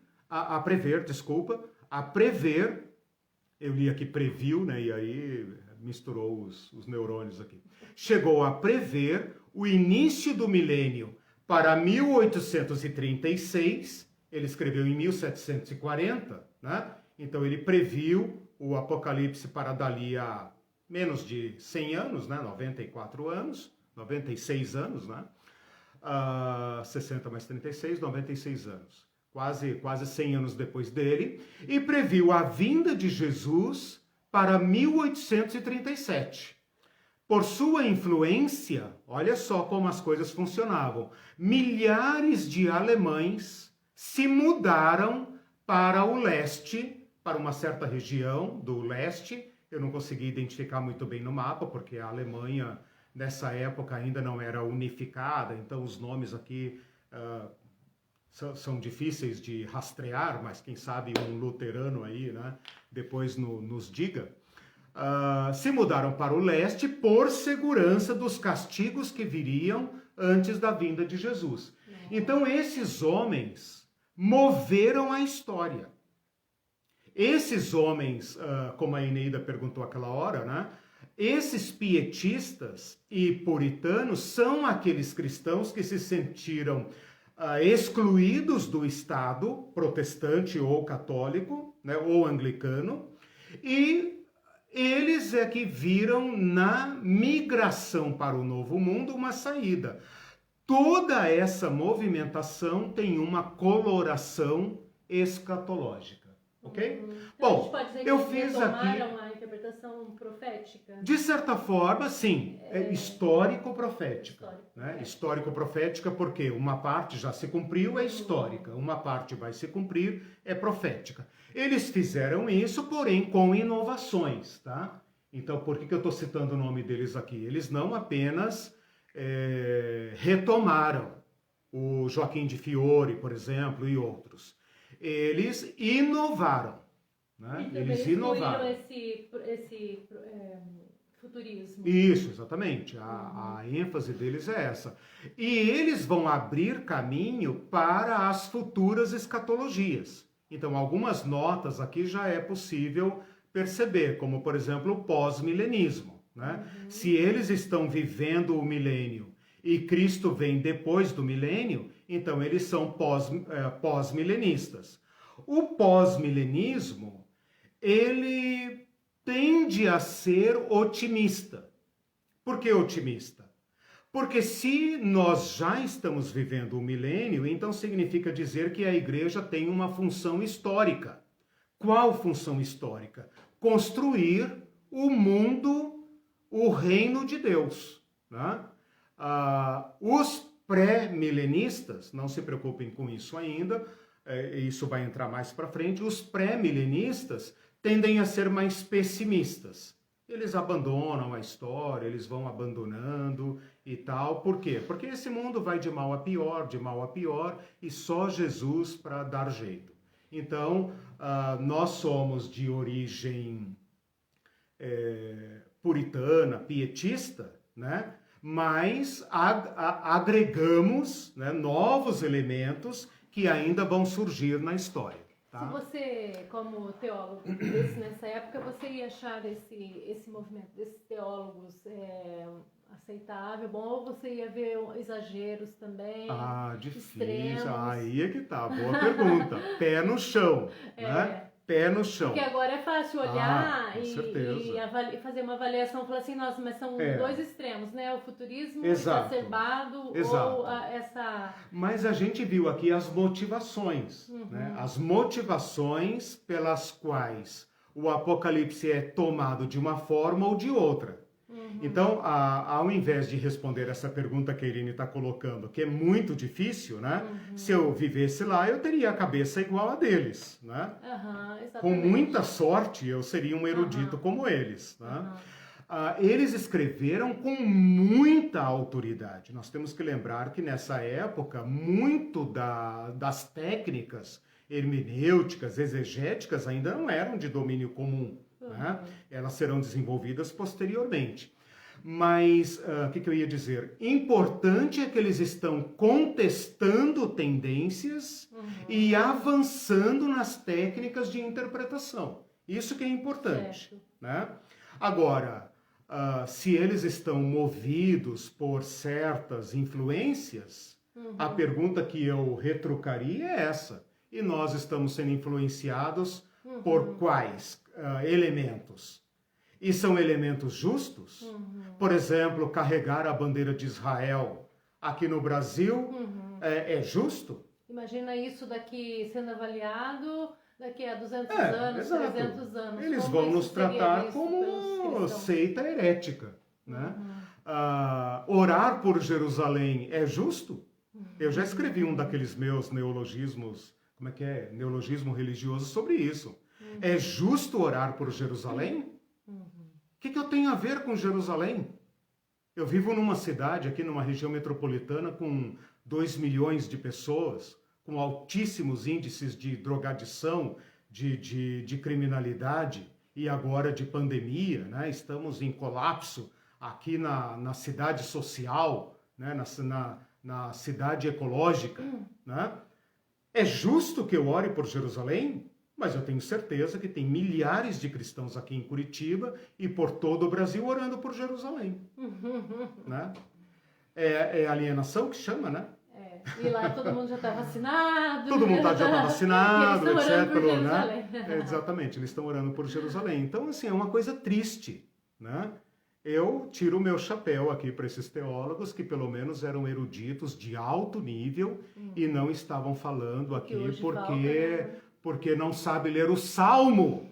eu li aqui previu, né, e aí misturou os neurônios aqui. Chegou a prever o início do milênio para 1836, ele escreveu em 1740, né? Então ele previu o Apocalipse para dali a menos de 100 anos, né? 94 anos, 96 anos, né? 60 mais 36, 96 anos. Quase 100 anos depois dele. E previu a vinda de Jesus para 1837. Por sua influência, olha só como as coisas funcionavam. Milhares de alemães se mudaram para o leste, para uma certa região do leste, Eu não consegui identificar muito bem no mapa, porque a Alemanha, nessa época, ainda não era unificada, então os nomes aqui são difíceis de rastrear, mas quem sabe um luterano aí, né, depois nos diga. Se mudaram para o leste por segurança dos castigos que viriam antes da vinda de Jesus. Então esses homens moveram a história. Esses homens, como a Eneida perguntou aquela hora, né? Esses pietistas e puritanos são aqueles cristãos que se sentiram excluídos do Estado protestante ou católico, né, ou anglicano, e eles é que viram na migração para o Novo Mundo uma saída. Toda essa movimentação tem uma coloração escatológica. Ok? Então, bom, a gente pode dizer que eu fiz aqui a interpretação profética? De certa forma, sim, histórico-profética. Né? Histórico-profética porque uma parte já se cumpriu, é histórica, uma parte vai se cumprir, é profética. Eles fizeram isso, porém, com inovações, tá? Então, por que eu estou citando o nome deles aqui? Eles não apenas retomaram o Joaquim de Fiore, por exemplo, e outros. Eles inovaram. Né? Então, eles inovaram. esse futurismo. Isso, exatamente. A ênfase deles é essa. E eles vão abrir caminho para as futuras escatologias. Então, algumas notas aqui já é possível perceber, como, por exemplo, o pós-milenismo. Né? Se eles estão vivendo o milênio e Cristo vem depois do milênio, então eles são pós-milenistas. O pós-milenismo, ele tende a ser otimista. Por que otimista? Porque se nós já estamos vivendo o milênio, então significa dizer que a igreja tem uma função histórica. Qual função histórica? Construir o mundo, o reino de Deus. Né? Os pré-milenistas, não se preocupem com isso ainda, isso vai entrar mais para frente, os pré-milenistas tendem a ser mais pessimistas. Eles abandonam a história, eles vão abandonando e tal. Por quê? Porque esse mundo vai de mal a pior, e só Jesus para dar jeito. Então, nós somos de origem puritana, pietista, né? Mas agregamos, né, novos elementos que ainda vão surgir na história. Tá? Se você, como teólogo nessa época, você ia achar esse movimento desses teólogos aceitável, bom, ou você ia ver exageros também? Difícil. Extremos. Aí é que tá, boa pergunta. Pé no chão, né? Pé no chão. Porque agora é fácil olhar e fazer uma avaliação, falar assim, nossa, mas são dois extremos, né? O futurismo exacerbado ou essa... Mas a gente viu aqui as motivações, né? As motivações pelas quais o Apocalipse é tomado de uma forma ou de outra. Então, ao invés de responder essa pergunta que a Irene está colocando, que é muito difícil, né? Se eu vivesse lá, eu teria a cabeça igual a deles, né? Com muita sorte, eu seria um erudito como eles, né? Eles escreveram com muita autoridade. Nós temos que lembrar que nessa época, muito das técnicas hermenêuticas, exegéticas, ainda não eram de domínio comum. Né? Elas serão desenvolvidas posteriormente. Mas, o que eu ia dizer? Importante é que eles estão contestando tendências e avançando nas técnicas de interpretação. Isso que é importante. Né? Agora, se eles estão movidos por certas influências, a pergunta que eu retrucaria é essa. E nós estamos sendo influenciados por quais elementos? E são elementos justos? Por exemplo, carregar a bandeira de Israel aqui no Brasil é justo? Imagina isso daqui sendo avaliado daqui a 200 anos, exato. 300 anos. Eles vão nos tratar como seita herética. Né? Orar por Jerusalém é justo? Eu já escrevi um daqueles meus neologismos, como é que é? Neologismo religioso sobre isso. É justo orar por Jerusalém? que eu tenho a ver com Jerusalém? Eu vivo numa cidade, aqui numa região metropolitana, com 2 milhões de pessoas, com altíssimos índices de drogadição, de criminalidade e agora de pandemia, né? Estamos em colapso aqui na cidade social, né? na cidade ecológica. Né? É justo que eu ore por Jerusalém? Mas eu tenho certeza que tem milhares de cristãos aqui em Curitiba e por todo o Brasil orando por Jerusalém. Né? É alienação que chama, né? E lá todo mundo já está vacinado. Todo mundo já está vacinado, etc. Né? Exatamente, eles estão orando por Jerusalém. Então, assim, é uma coisa triste. Né? Eu tiro o meu chapéu aqui para esses teólogos que pelo menos eram eruditos de alto nível e não estavam falando aqui porque não sabe ler o Salmo.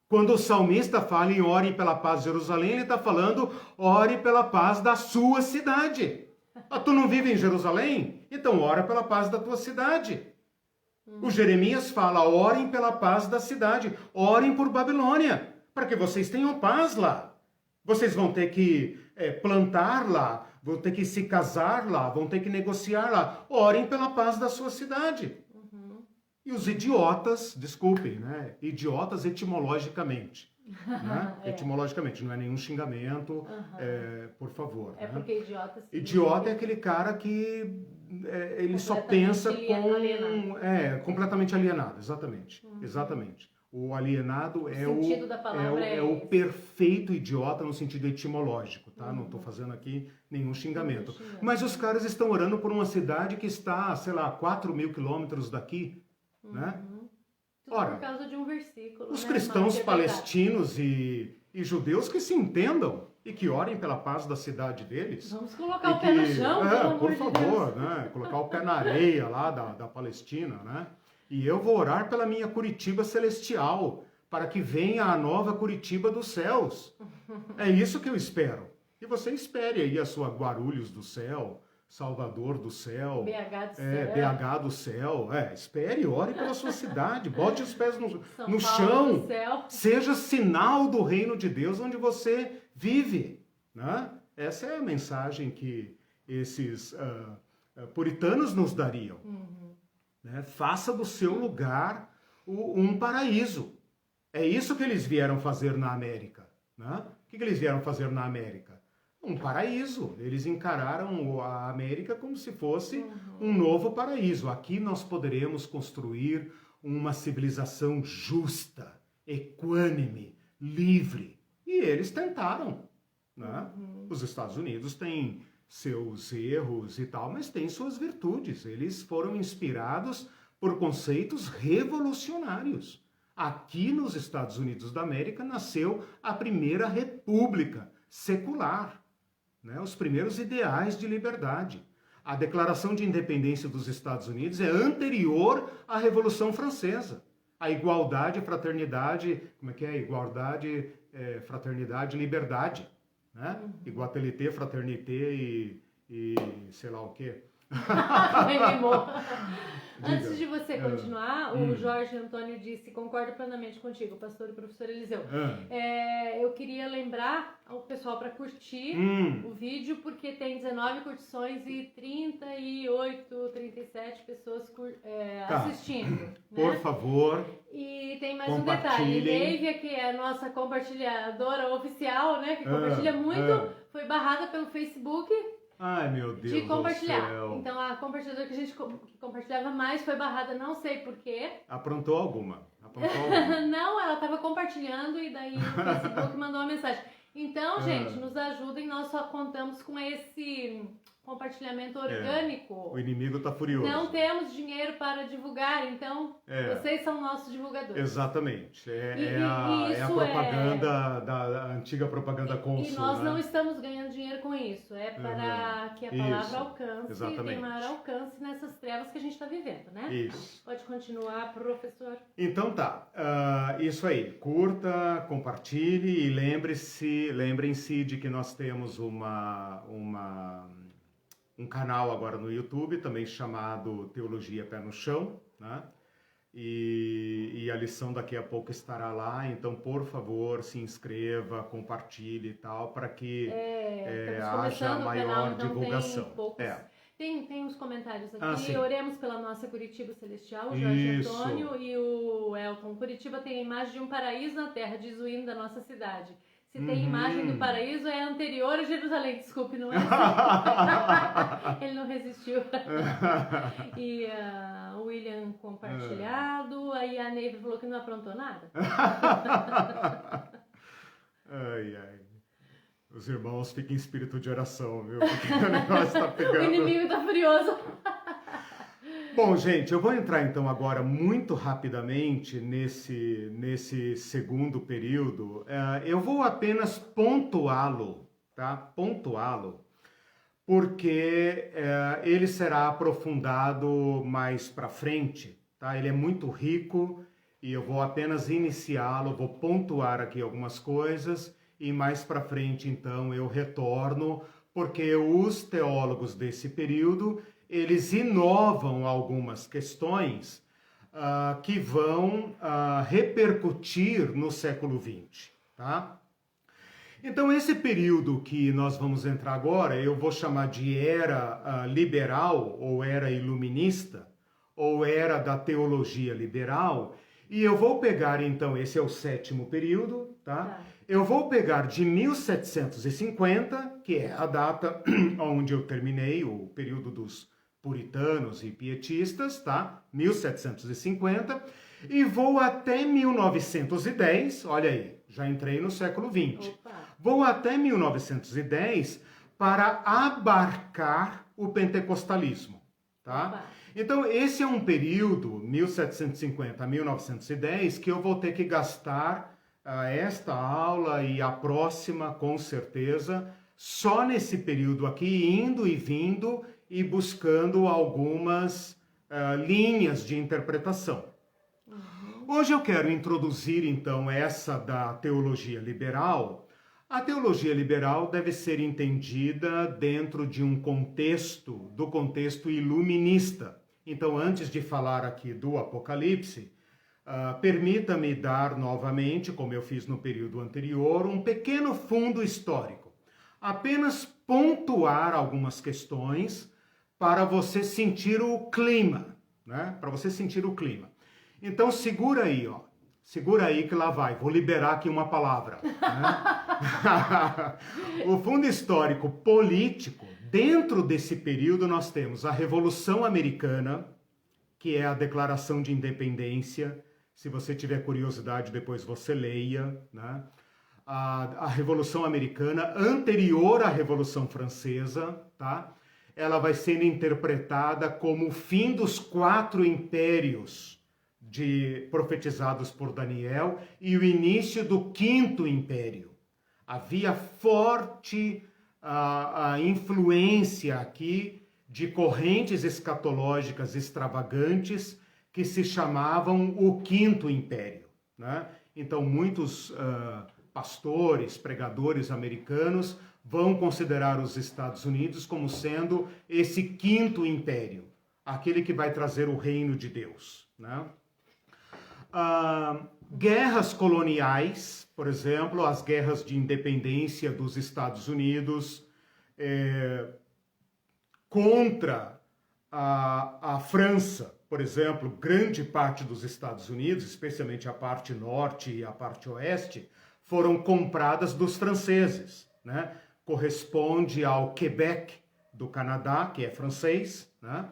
Quando o salmista fala em ore pela paz de Jerusalém, ele está falando ore pela paz da sua cidade. Ah, tu não vive em Jerusalém? Então ora pela paz da tua cidade. O Jeremias fala, orem pela paz da cidade, orem por Babilônia, para que vocês tenham paz lá. Vocês vão ter que plantar lá, vão ter que se casar lá, vão ter que negociar lá. Orem pela paz da sua cidade. E os idiotas, desculpem, né? Idiotas etimologicamente. Né? Etimologicamente, não é nenhum xingamento, por favor. É, né? Porque idiota... Idiota é aquele cara que ele só pensa completamente alienado, exatamente. Exatamente. O alienado é o perfeito idiota no sentido etimológico, tá? Não estou fazendo aqui nenhum xingamento. Mas os caras estão orando por uma cidade que está, sei lá, 4.000 quilômetros daqui, né? Ora, por causa de um versículo. Os cristãos palestinos e judeus que se entendam e que orem pela paz da cidade deles. Vamos colocar o pé no chão, por favor, né? Colocar o pé na areia lá da Palestina, né? E eu vou orar pela minha Curitiba celestial, para que venha a nova Curitiba dos céus. É isso que eu espero. E você espere aí a sua Guarulhos do céu, Salvador do céu, BH do céu. BH do céu. Espere, ore pela sua cidade, bote os pés no chão, seja sinal do reino de Deus onde você vive. Né? Essa é a mensagem que esses puritanos nos dariam. Né? Faça do seu lugar um paraíso. É isso que eles vieram fazer na América. Né? O que eles vieram fazer na América? Um paraíso. Eles encararam a América como se fosse um novo paraíso. Aqui nós poderemos construir uma civilização justa, equânime, livre. E eles tentaram. Né? Os Estados Unidos têm seus erros e tal, mas têm suas virtudes. Eles foram inspirados por conceitos revolucionários. Aqui nos Estados Unidos da América nasceu a primeira república secular. Né, os primeiros ideais de liberdade. A Declaração de Independência dos Estados Unidos é anterior à Revolução Francesa. A igualdade, fraternidade, como é que é? Igualdade, fraternidade, liberdade. Né? Igualité, fraternité e sei lá o quê. Antes de você continuar, o Jorge Antônio disse, concordo plenamente contigo, pastor e professor Eliseu. Eu queria lembrar ao pessoal para curtir o vídeo, porque tem 19 curtições e 37 pessoas assistindo. Né? Por favor. E tem mais um detalhe. Dave, que é a nossa compartilhadora oficial, né, que compartilha muito, foi barrada pelo Facebook. Ai, meu Deus de compartilhar. do céu. Então, a compartilhadora que a gente compartilhava mais foi barrada, não sei porquê. Aprontou alguma. Não, ela estava compartilhando e daí o Facebook mandou uma mensagem. Então, gente, nos ajudem, nós só contamos com esse compartilhamento orgânico. O inimigo está furioso. Não temos dinheiro para divulgar, então vocês são nossos divulgadores. Exatamente. A propaganda da antiga propaganda cônsul. E nós não estamos ganhando dinheiro com isso. É para que a palavra alcance e tenha maior alcance nessas trevas que a gente está vivendo, né? Isso. Pode continuar, professor. Então tá. Isso aí. Curta, compartilhe e lembrem-se de que nós temos um canal agora no YouTube, também chamado Teologia Pé no Chão, né? E e a lição daqui a pouco estará lá, então, por favor, se inscreva, compartilhe e tal, para que haja maior divulgação. Tem uns comentários aqui. Oremos pela nossa Curitiba Celestial, o Jorge Antônio e o Elton. Curitiba tem a imagem de um paraíso na terra, diz o hino da nossa cidade. Se tem imagem do paraíso, é anterior a Jerusalém. Desculpe, não é assim. Ele não resistiu. E o William compartilhado. Aí a Neiva falou que não aprontou nada. Ai, ai. Os irmãos fiquem em espírito de oração, viu? Porque o negócio tá pegando. O inimigo tá furioso. Bom, gente, eu vou entrar então agora muito rapidamente nesse segundo período. Eu vou apenas pontuá-lo, tá? Pontuá-lo, porque ele será aprofundado mais para frente, tá? Ele é muito rico e eu vou apenas iniciá-lo, vou pontuar aqui algumas coisas e mais para frente então eu retorno, porque os teólogos desse período eles inovam algumas questões que vão repercutir no século XX, tá? Então, esse período que nós vamos entrar agora, eu vou chamar de era liberal, ou era iluminista, ou era da teologia liberal, e eu vou pegar, então, esse é o 7º período, tá? Eu vou pegar de 1750, que é a data onde eu terminei o período dos puritanos e pietistas, tá? 1750, e vou até 1910, olha aí, já entrei no século XX. Vou até 1910 para abarcar o pentecostalismo, tá? Então, esse é um período, 1750 a 1910, que eu vou ter que gastar esta aula e a próxima, com certeza, só nesse período aqui, indo e vindo e buscando algumas linhas de interpretação. Hoje eu quero introduzir, então, essa da teologia liberal. A teologia liberal deve ser entendida dentro de um contexto, do contexto iluminista. Então, antes de falar aqui do Apocalipse, permita-me dar novamente, como eu fiz no período anterior, um pequeno fundo histórico. Apenas pontuar algumas questões para você sentir o clima, né? Para você sentir o clima. Então, segura aí, ó. Segura aí que lá vai. Vou liberar aqui uma palavra. Né? O fundo histórico político, dentro desse período nós temos a Revolução Americana, que é a Declaração de Independência. Se você tiver curiosidade, depois você leia, né? A Revolução Americana, anterior à Revolução Francesa, tá? Ela vai sendo interpretada como o fim dos 4 impérios profetizados por Daniel e o início do 5º império. Havia forte influência aqui de correntes escatológicas extravagantes que se chamavam o 5º império, né? Então, muitos pastores, pregadores americanos vão considerar os Estados Unidos como sendo esse 5º império, aquele que vai trazer o reino de Deus, né? Guerras coloniais, por exemplo, as guerras de independência dos Estados Unidos contra a França, por exemplo, grande parte dos Estados Unidos, especialmente a parte norte e a parte oeste, foram compradas dos franceses, né? Corresponde ao Quebec do Canadá, que é francês, né?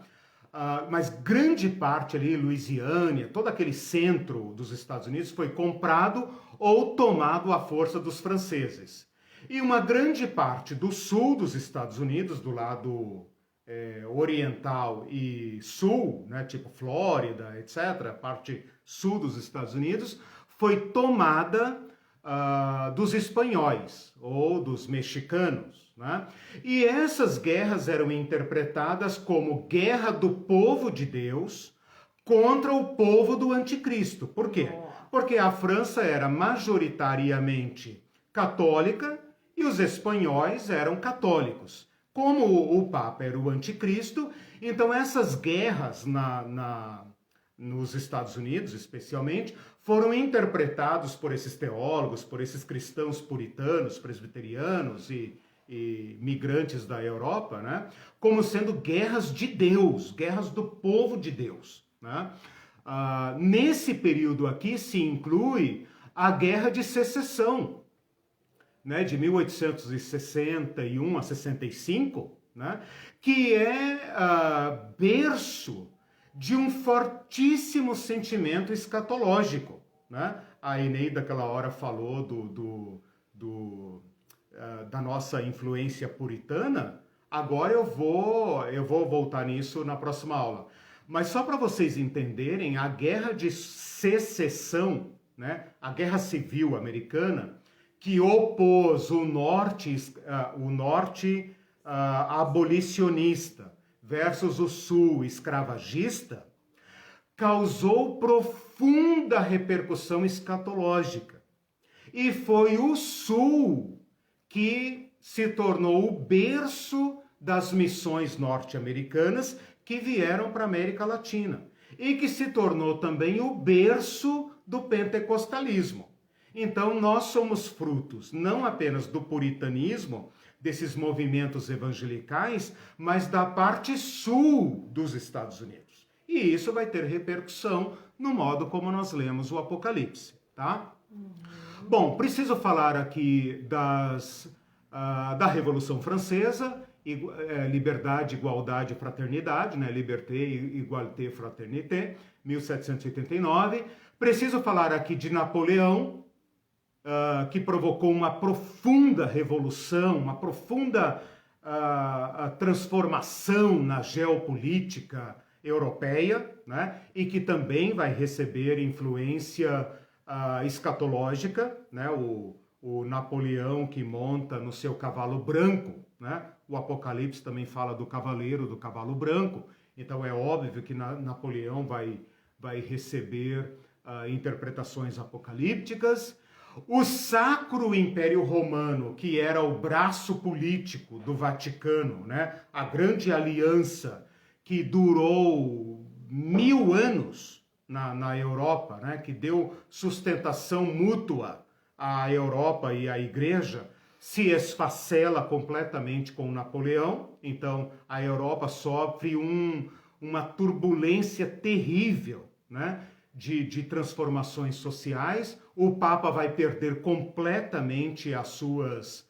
Mas grande parte ali, Louisiana, todo aquele centro dos Estados Unidos foi comprado ou tomado à força dos franceses. E uma grande parte do sul dos Estados Unidos, do lado oriental e sul, né, tipo Flórida, etc., parte sul dos Estados Unidos, foi tomada dos espanhóis ou dos mexicanos, né? E essas guerras eram interpretadas como guerra do povo de Deus contra o povo do anticristo. Por quê? Porque a França era majoritariamente católica e os espanhóis eram católicos. Como o Papa era o anticristo, então essas guerras nos Estados Unidos especialmente, foram interpretados por esses teólogos, por esses cristãos puritanos, presbiterianos e migrantes da Europa, né, como sendo guerras de Deus, guerras do povo de Deus. Né? Nesse período aqui se inclui a Guerra de Secessão, né, de 1861 a 65, né, que é berço de um fortíssimo sentimento escatológico. Né? A Eneida, aquela hora, falou da nossa influência puritana. Agora eu vou voltar nisso na próxima aula. Mas só para vocês entenderem, a Guerra de Secessão, né, a Guerra Civil Americana, que opôs o norte abolicionista versus o sul escravagista, causou profunda repercussão escatológica. E foi o sul que se tornou o berço das missões norte-americanas que vieram para a América Latina e que se tornou também o berço do pentecostalismo. Então, nós somos frutos não apenas do puritanismo, desses movimentos evangelicais, mas da parte sul dos Estados Unidos. E isso vai ter repercussão no modo como nós lemos o Apocalipse, tá? Bom, preciso falar aqui da Revolução Francesa, liberdade, igualdade e fraternidade, né? Liberté, égalité, fraternité, 1789. Preciso falar aqui de Napoleão, que provocou uma profunda revolução, uma profunda transformação na geopolítica europeia, né? E que também vai receber influência escatológica, né? O Napoleão que monta no seu cavalo branco, né? O Apocalipse também fala do cavaleiro do cavalo branco, então é óbvio que Napoleão vai receber interpretações apocalípticas. O Sacro Império Romano, que era o braço político do Vaticano, né? A grande aliança que durou 1000 anos na Europa, né? Que deu sustentação mútua à Europa e à Igreja, se esfacela completamente com Napoleão. Então a Europa sofre uma turbulência terrível, né? De transformações sociais. O Papa vai perder completamente as suas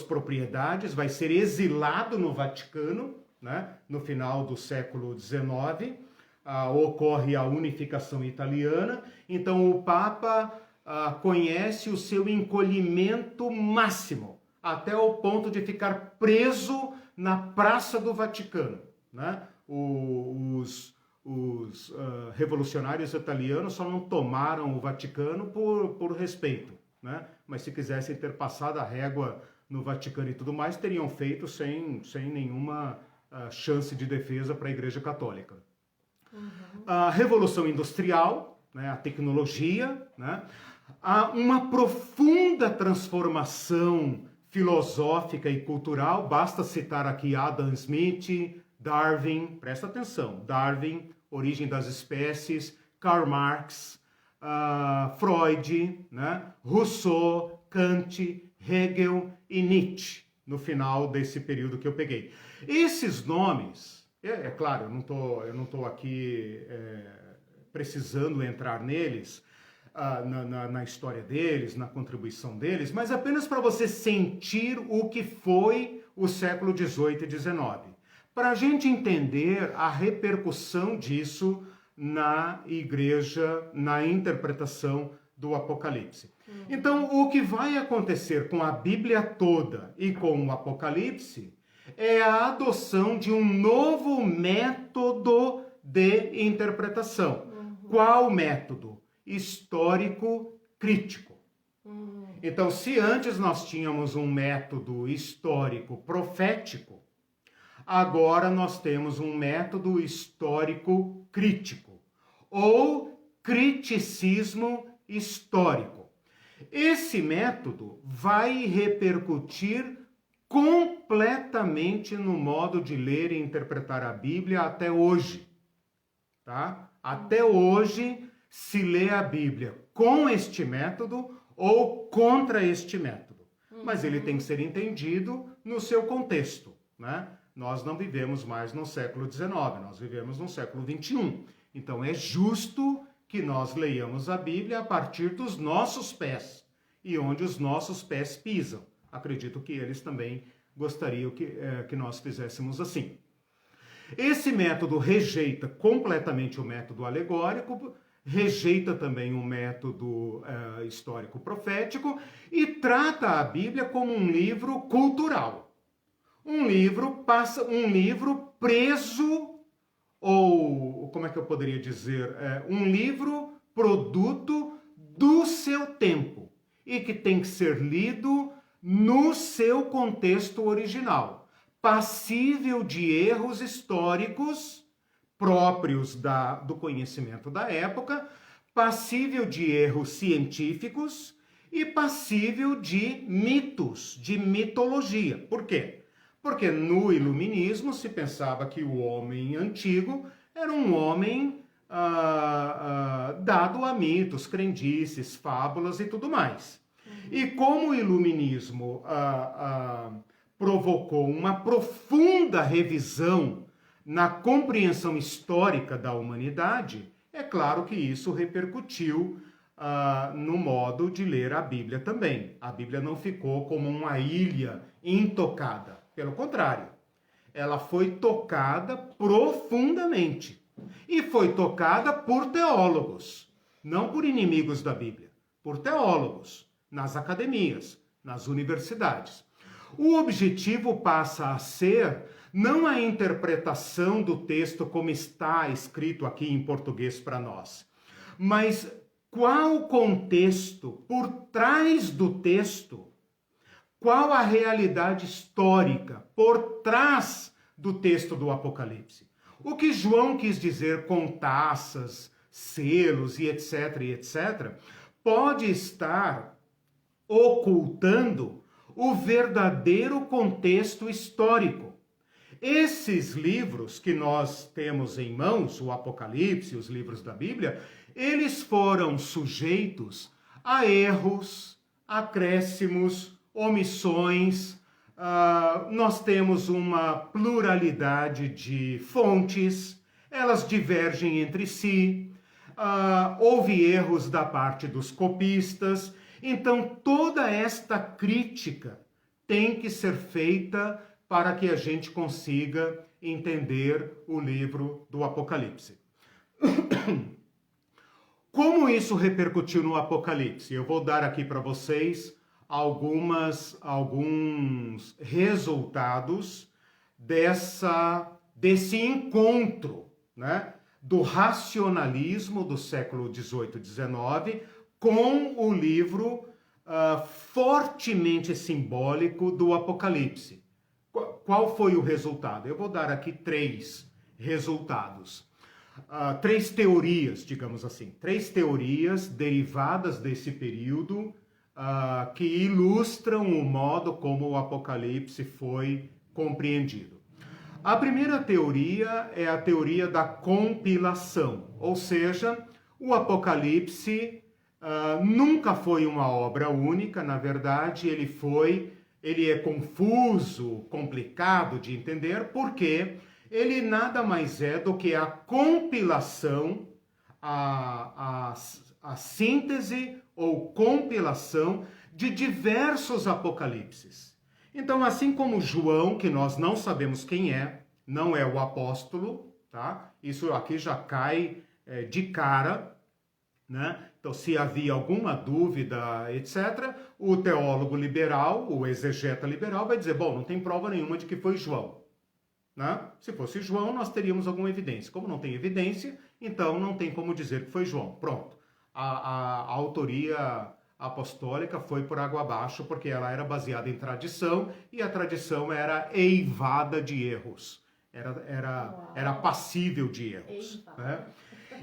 propriedades, vai ser exilado no Vaticano, né? No final do século XIX, ocorre a unificação italiana. Então o Papa conhece o seu encolhimento máximo, até o ponto de ficar preso na Praça do Vaticano, né? Os revolucionários italianos só não tomaram o Vaticano por respeito, né? Mas se quisessem ter passado a régua no Vaticano e tudo mais, teriam feito sem nenhuma chance de defesa para a Igreja Católica. A Revolução Industrial, né? A tecnologia, né? Há uma profunda transformação filosófica e cultural. Basta citar aqui Adam Smith, Darwin, presta atenção, Darwin, Origem das Espécies, Karl Marx, Freud, né? Rousseau, Kant, Hegel e Nietzsche, no final desse período que eu peguei. Esses nomes, claro, eu não tô aqui precisando entrar neles, na história deles, na contribuição deles, mas apenas para você sentir o que foi o século XVIII e XIX. Para a gente entender a repercussão disso na igreja, na interpretação do Apocalipse. Então, o que vai acontecer com a Bíblia toda e com o Apocalipse é a adoção de um novo método de interpretação. Qual método? Histórico crítico. Então, se antes nós tínhamos um método histórico profético, agora nós temos um método histórico crítico, ou criticismo histórico. Esse método vai repercutir completamente no modo de ler e interpretar a Bíblia até hoje, tá? Até hoje se lê a Bíblia com este método ou contra este método. Mas ele tem que ser entendido no seu contexto, né? Nós não vivemos mais no século XIX, nós vivemos no século XXI. Então é justo que nós leiamos a Bíblia a partir dos nossos pés e onde os nossos pés pisam. Acredito que eles também gostariam que nós fizéssemos assim. Esse método rejeita completamente o método alegórico, rejeita também o método histórico-profético e trata a Bíblia como um livro cultural. Um livro preso, ou como é que eu poderia dizer? Um livro produto do seu tempo e que tem que ser lido no seu contexto original, passível de erros históricos próprios do conhecimento da época, passível de erros científicos e passível de mitos, de mitologia. Por quê? Porque no iluminismo se pensava que o homem antigo era um homem dado a mitos, crendices, fábulas e tudo mais. E como o iluminismo provocou uma profunda revisão na compreensão histórica da humanidade, é claro que isso repercutiu no modo de ler a Bíblia também. A Bíblia não ficou como uma ilha intocada. Pelo contrário, ela foi tocada profundamente. E foi tocada por teólogos, não por inimigos da Bíblia, por teólogos, nas academias, nas universidades. O objetivo passa a ser não a interpretação do texto como está escrito aqui em português para nós, mas qual o contexto por trás do texto, qual a realidade histórica por trás do texto do Apocalipse. O que João quis dizer com taças, selos e etc, pode estar ocultando o verdadeiro contexto histórico. Esses livros que nós temos em mãos, o Apocalipse, os livros da Bíblia, eles foram sujeitos a erros, acréscimos, omissões. Nós temos uma pluralidade de fontes, elas divergem entre si, houve erros da parte dos copistas. Então, toda esta crítica tem que ser feita para que a gente consiga entender o livro do Apocalipse. Como isso repercutiu no Apocalipse? Eu vou dar aqui para vocês alguns resultados desse encontro, né, do racionalismo do século XVIII e XIX com o livro fortemente simbólico do Apocalipse. Qual foi o resultado? Eu vou dar aqui 3 resultados. 3 teorias, digamos assim. 3 teorias derivadas desse período que ilustram o modo como o Apocalipse foi compreendido. A primeira teoria é a teoria da compilação, ou seja, o Apocalipse nunca foi uma obra única. Na verdade, ele é confuso, complicado de entender, porque ele nada mais é do que a compilação, a síntese ou compilação de diversos apocalipses. Então, assim como João, que nós não sabemos quem é, não é o apóstolo, tá? Isso aqui já cai de cara, né? Então, se havia alguma dúvida, etc., o teólogo liberal, o exegeta liberal, vai dizer, bom, não tem prova nenhuma de que foi João. Né? Se fosse João, nós teríamos alguma evidência. Como não tem evidência, então não tem como dizer que foi João. Pronto. A autoria apostólica foi por água abaixo, porque ela era baseada em tradição, e a tradição era eivada de erros. Era passível de erros. Né?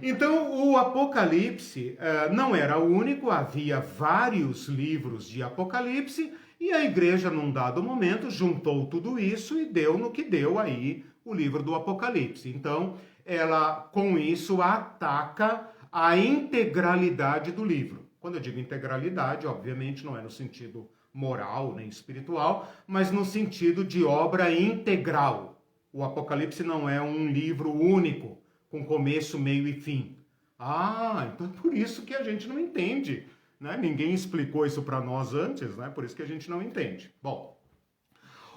Então, o Apocalipse não era o único, havia vários livros de Apocalipse, e a igreja, num dado momento, juntou tudo isso e deu no que deu aí o livro do Apocalipse. Então, ela, com isso, ataca a integralidade do livro. Quando eu digo integralidade, obviamente, não é no sentido moral nem espiritual, mas no sentido de obra integral. O Apocalipse não é um livro único, com começo, meio e fim. Ah, então é por isso que a gente não entende, né? Ninguém explicou isso para nós antes, né? Por isso que a gente não entende. Bom,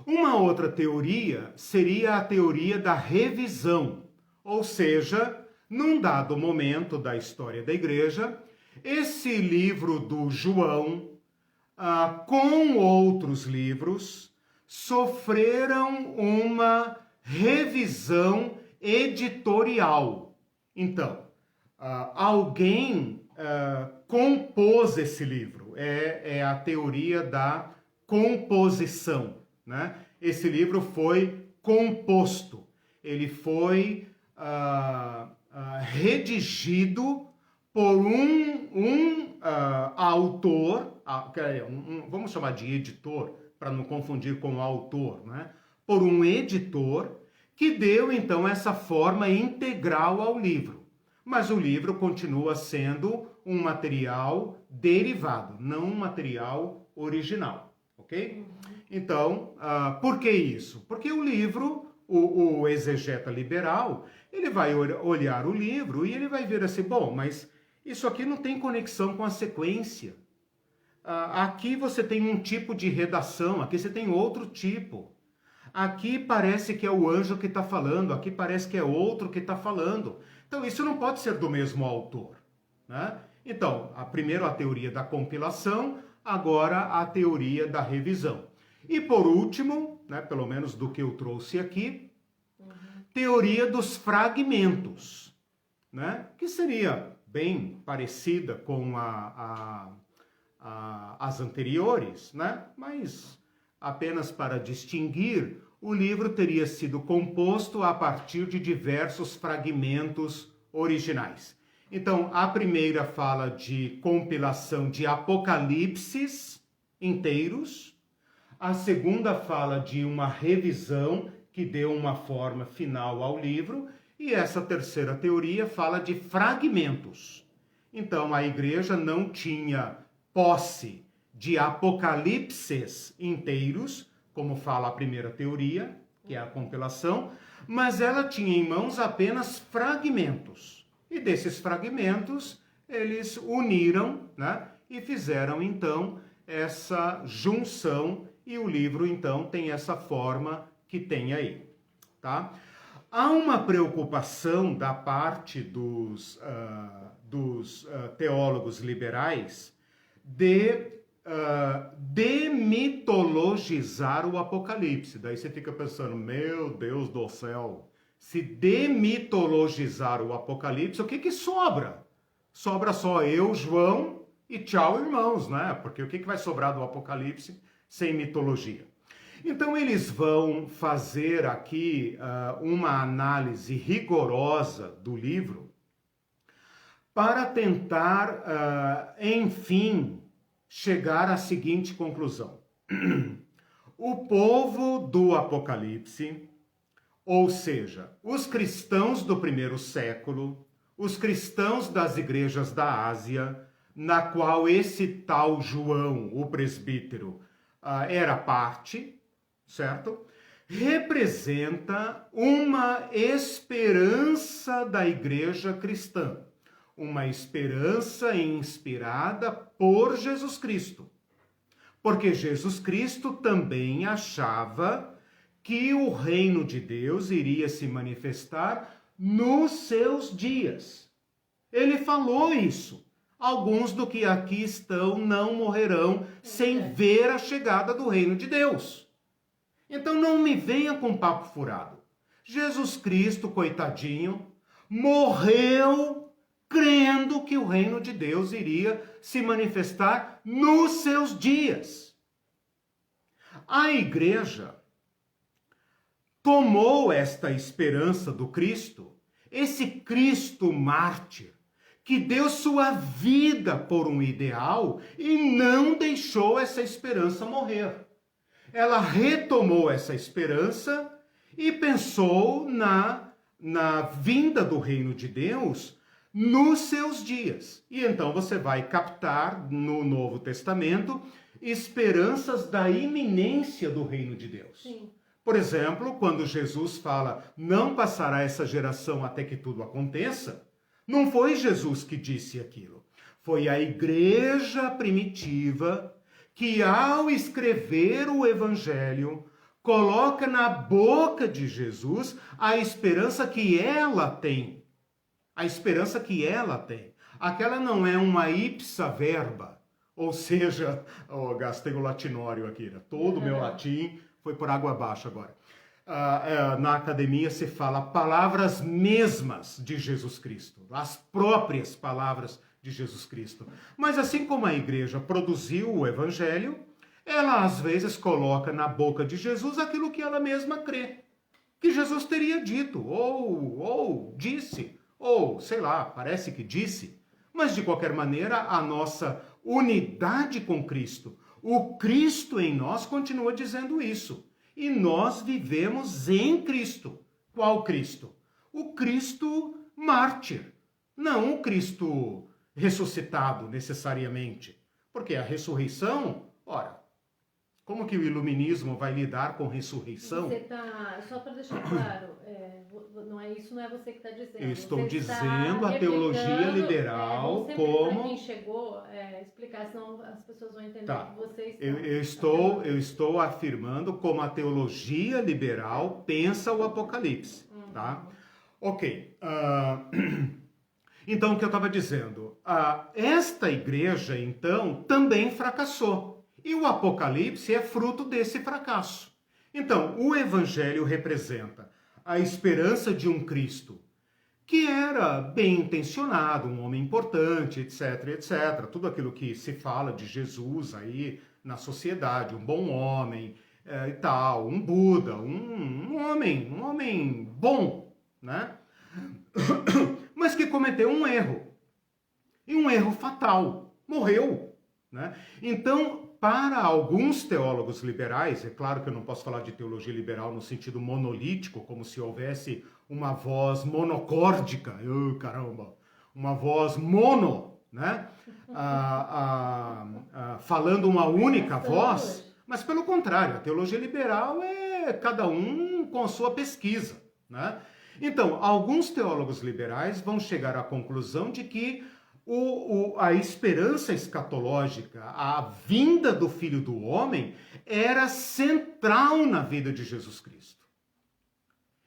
uma outra teoria seria a teoria da revisão, ou seja, num dado momento da história da igreja, esse livro do João, com outros livros, sofreram uma revisão editorial. Então, alguém compôs esse livro, é a teoria da composição, né? Esse livro foi composto, ele foi redigido por um autor, vamos chamar de editor, para não confundir com autor, né? Por um editor que deu então essa forma integral ao livro. Mas o livro continua sendo um material derivado, não um material original, ok? Então, por que isso? Porque o livro, o exegeta liberal, ele vai olhar o livro e ele vai ver assim, bom, mas isso aqui não tem conexão com a sequência. Aqui você tem um tipo de redação, aqui você tem outro tipo. Aqui parece que é o anjo que está falando, aqui parece que é outro que está falando. Então, isso não pode ser do mesmo autor, né? Então, primeiro a teoria da compilação, agora a teoria da revisão. E por último, né, pelo menos do que eu trouxe aqui, teoria dos fragmentos, né? Que seria bem parecida com as anteriores, né? Mas apenas para distinguir, o livro teria sido composto a partir de diversos fragmentos originais. Então, a primeira fala de compilação de apocalipses inteiros, a segunda fala de uma revisão que deu uma forma final ao livro, e essa terceira teoria fala de fragmentos. Então, a igreja não tinha posse de apocalipses inteiros, como fala a primeira teoria, que é a compilação, mas ela tinha em mãos apenas fragmentos. E desses fragmentos, eles uniram, né, e fizeram, então, essa junção, e o livro, então, tem essa forma que tem aí, tá? Há uma preocupação da parte dos teólogos liberais de demitologizar o Apocalipse. Daí você fica pensando, meu Deus do céu, se demitologizar o Apocalipse, o que sobra? Sobra só eu, João, e tchau, irmãos, né? Porque o que vai sobrar do Apocalipse sem mitologia? Então eles vão fazer aqui uma análise rigorosa do livro para tentar, enfim, chegar à seguinte conclusão. O povo do Apocalipse, ou seja, os cristãos do primeiro século, os cristãos das igrejas da Ásia, na qual esse tal João, o presbítero, era parte, certo? Representa uma esperança da igreja cristã. Uma esperança inspirada por Jesus Cristo. Porque Jesus Cristo também achava que o reino de Deus iria se manifestar nos seus dias. Ele falou isso. Alguns do que aqui estão não morrerão sem ver a chegada do reino de Deus. Então não me venha com papo furado. Jesus Cristo, coitadinho, morreu crendo que o reino de Deus iria se manifestar nos seus dias. A igreja tomou esta esperança do Cristo, esse Cristo mártir, que deu sua vida por um ideal e não deixou essa esperança morrer. Ela retomou essa esperança e pensou na vinda do reino de Deus nos seus dias. E então você vai captar no Novo Testamento esperanças da iminência do reino de Deus. Sim. Por exemplo, quando Jesus fala, não passará essa geração até que tudo aconteça, não foi Jesus que disse aquilo. Foi a igreja primitiva que, ao escrever o evangelho, coloca na boca de Jesus a esperança que ela tem. A esperança que ela tem. Aquela não é uma ipsa verba, ou seja, gastei o latinório aqui, né? Todo o meu latim foi por água abaixo agora. Na academia se fala palavras mesmas de Jesus Cristo, as próprias palavras de Jesus Cristo. Mas assim como a igreja produziu o evangelho, ela às vezes coloca na boca de Jesus aquilo que ela mesma crê, que Jesus teria dito, ou disse, ou sei lá, parece que disse. Mas de qualquer maneira, a nossa unidade com Cristo, o Cristo em nós continua dizendo isso. E nós vivemos em Cristo. Qual Cristo? O Cristo mártir. Não o Cristo ressuscitado, necessariamente. Porque a ressurreição, ora, como que o iluminismo vai lidar com ressurreição? Você tá, só para deixar claro, isso não é você que está dizendo. Eu estou você dizendo a teologia liberal como... Para quem chegou, explicar, senão as pessoas vão entender Tá. que vocês eu estou afirmando como a teologia liberal pensa o Apocalipse, tá? Ok. Então, o que eu estava dizendo? Esta igreja, então, também fracassou. E o Apocalipse é fruto desse fracasso. Então, o Evangelho representa a esperança de um Cristo que era bem intencionado, um homem importante, etc, etc. Tudo aquilo que se fala de Jesus aí na sociedade, um bom homem e tal, um Buda, um homem bom, né? Mas que cometeu um erro. E um erro fatal. Morreu, né? Então, para alguns teólogos liberais, é claro que eu não posso falar de teologia liberal no sentido monolítico, como se houvesse uma voz monocórdica, caramba, uma voz mono, né? Falando uma única voz, mas pelo contrário, a teologia liberal é cada um com a sua pesquisa, né? Então, alguns teólogos liberais vão chegar à conclusão de que a esperança escatológica, a vinda do Filho do Homem, era central na vida de Jesus Cristo.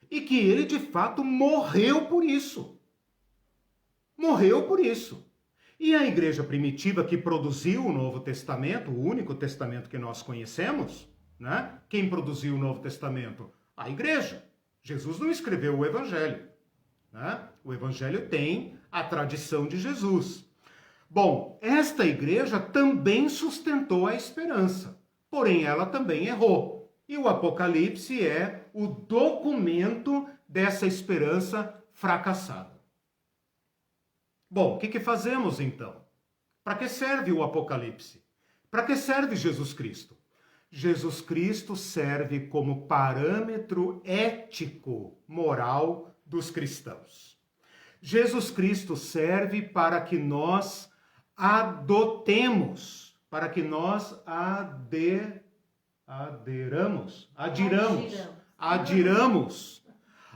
E que ele, de fato, morreu por isso. Morreu por isso. E a igreja primitiva que produziu o Novo Testamento, o único testamento que nós conhecemos, né? Quem produziu o Novo Testamento? A igreja. Jesus não escreveu o Evangelho, né? O Evangelho tem a tradição de Jesus. Bom, esta igreja também sustentou a esperança, porém ela também errou. E o Apocalipse é o documento dessa esperança fracassada. Bom, o que fazemos então? Para que serve o Apocalipse? Para que serve Jesus Cristo? Jesus Cristo serve como parâmetro ético, moral dos cristãos. Jesus Cristo serve para que nós adotemos, para que nós adiramos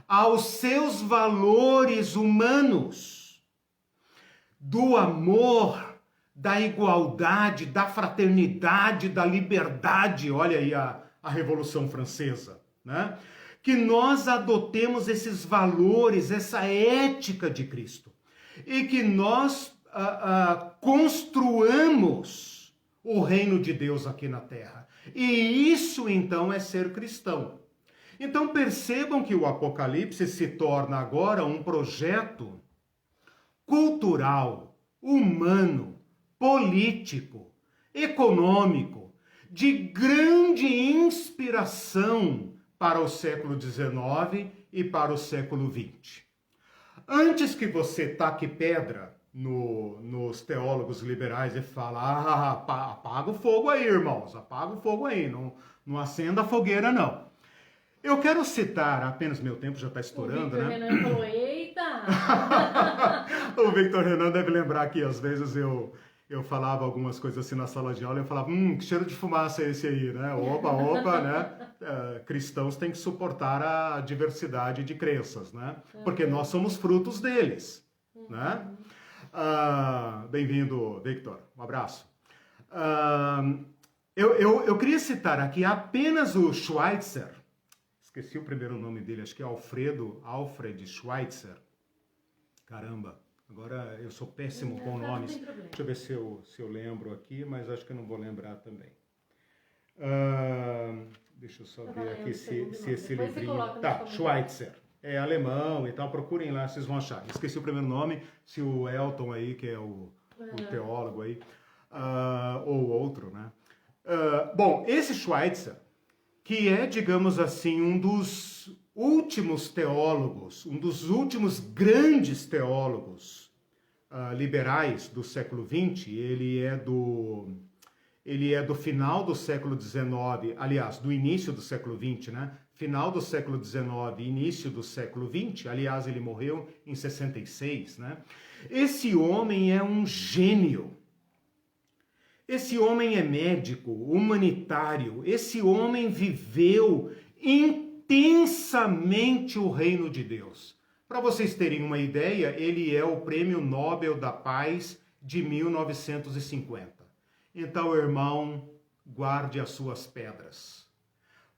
aos seus valores humanos, do amor, da igualdade, da fraternidade, da liberdade. Olha aí a Revolução Francesa, né? Que nós adotemos esses valores, essa ética de Cristo, e que nós construamos o reino de Deus aqui na terra. E isso, então, é ser cristão. Então, percebam que o Apocalipse se torna agora um projeto cultural, humano, político, econômico, de grande inspiração para o século XIX e para o século XX. Antes que você taque pedra nos teólogos liberais e fale, apaga o fogo aí, irmãos, apaga o fogo aí, não acenda a fogueira, não. Eu quero citar, apenas meu tempo já está estourando, né? O Victor Renan falou, eita! O Victor Renan deve lembrar que às vezes eu falava algumas coisas assim na sala de aula e eu falava, que cheiro de fumaça é esse aí, né? Opa, né? Cristãos têm que suportar a diversidade de crenças, né? Porque nós somos frutos deles, né? Bem-vindo, Victor. Um abraço. Eu queria citar aqui apenas o Schweitzer. Esqueci o primeiro nome dele, acho que é Alfred Schweitzer. Caramba, agora eu sou péssimo com nomes. Deixa eu ver se eu lembro aqui, mas acho que eu não vou lembrar também. Deixa eu só ver aqui se esse livrinho... Tá, Schweitzer. É alemão e tal, procurem lá, vocês vão achar. Esqueci o primeiro nome, se o Elton aí, que é o teólogo aí, ou outro, né? Bom, esse Schweitzer, que é, digamos assim, um dos últimos teólogos, um dos últimos grandes teólogos liberais do século XX, ele é do final do século XIX, aliás, do início do século XX, né? Final do século XIX, início do século XX, aliás, ele morreu em 66, né? Esse homem é um gênio. Esse homem é médico, humanitário. Esse homem viveu intensamente o reino de Deus. Para vocês terem uma ideia, ele é o Prêmio Nobel da Paz de 1950. Então, irmão, guarde as suas pedras.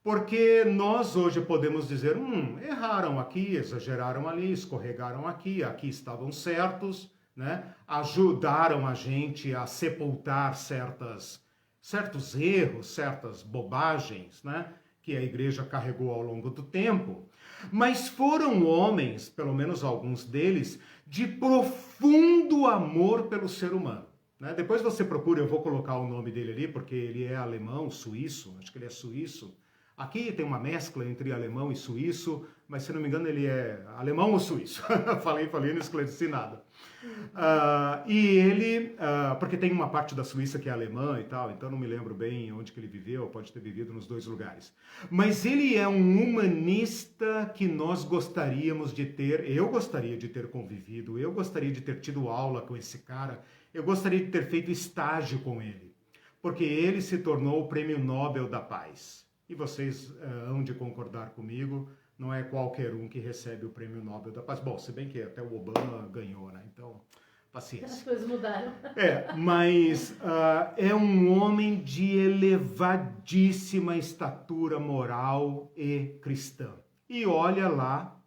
Porque nós hoje podemos dizer, erraram aqui, exageraram ali, escorregaram aqui estavam certos, né? Ajudaram a gente a sepultar certos erros, certas bobagens, né? Que a igreja carregou ao longo do tempo. Mas foram homens, pelo menos alguns deles, de profundo amor pelo ser humano. Né? Depois você procura, eu vou colocar o nome dele ali, porque ele é alemão, suíço, acho que ele é suíço. Aqui tem uma mescla entre alemão e suíço, mas se não me engano ele é alemão ou suíço. falei, não esclareci nada. E ele, porque tem uma parte da Suíça que é alemã e tal, então não me lembro bem onde que ele viveu, pode ter vivido nos dois lugares. Mas ele é um humanista que nós gostaríamos de ter, eu gostaria de ter convivido, eu gostaria de ter tido aula com esse cara, eu gostaria de ter feito estágio com ele, porque ele se tornou o Prêmio Nobel da Paz. E vocês hão de concordar comigo, não é qualquer um que recebe o Prêmio Nobel da Paz. Bom, se bem que até o Obama ganhou, né? Então, paciência. As coisas mudaram. Mas é um homem de elevadíssima estatura moral e cristã. E olha lá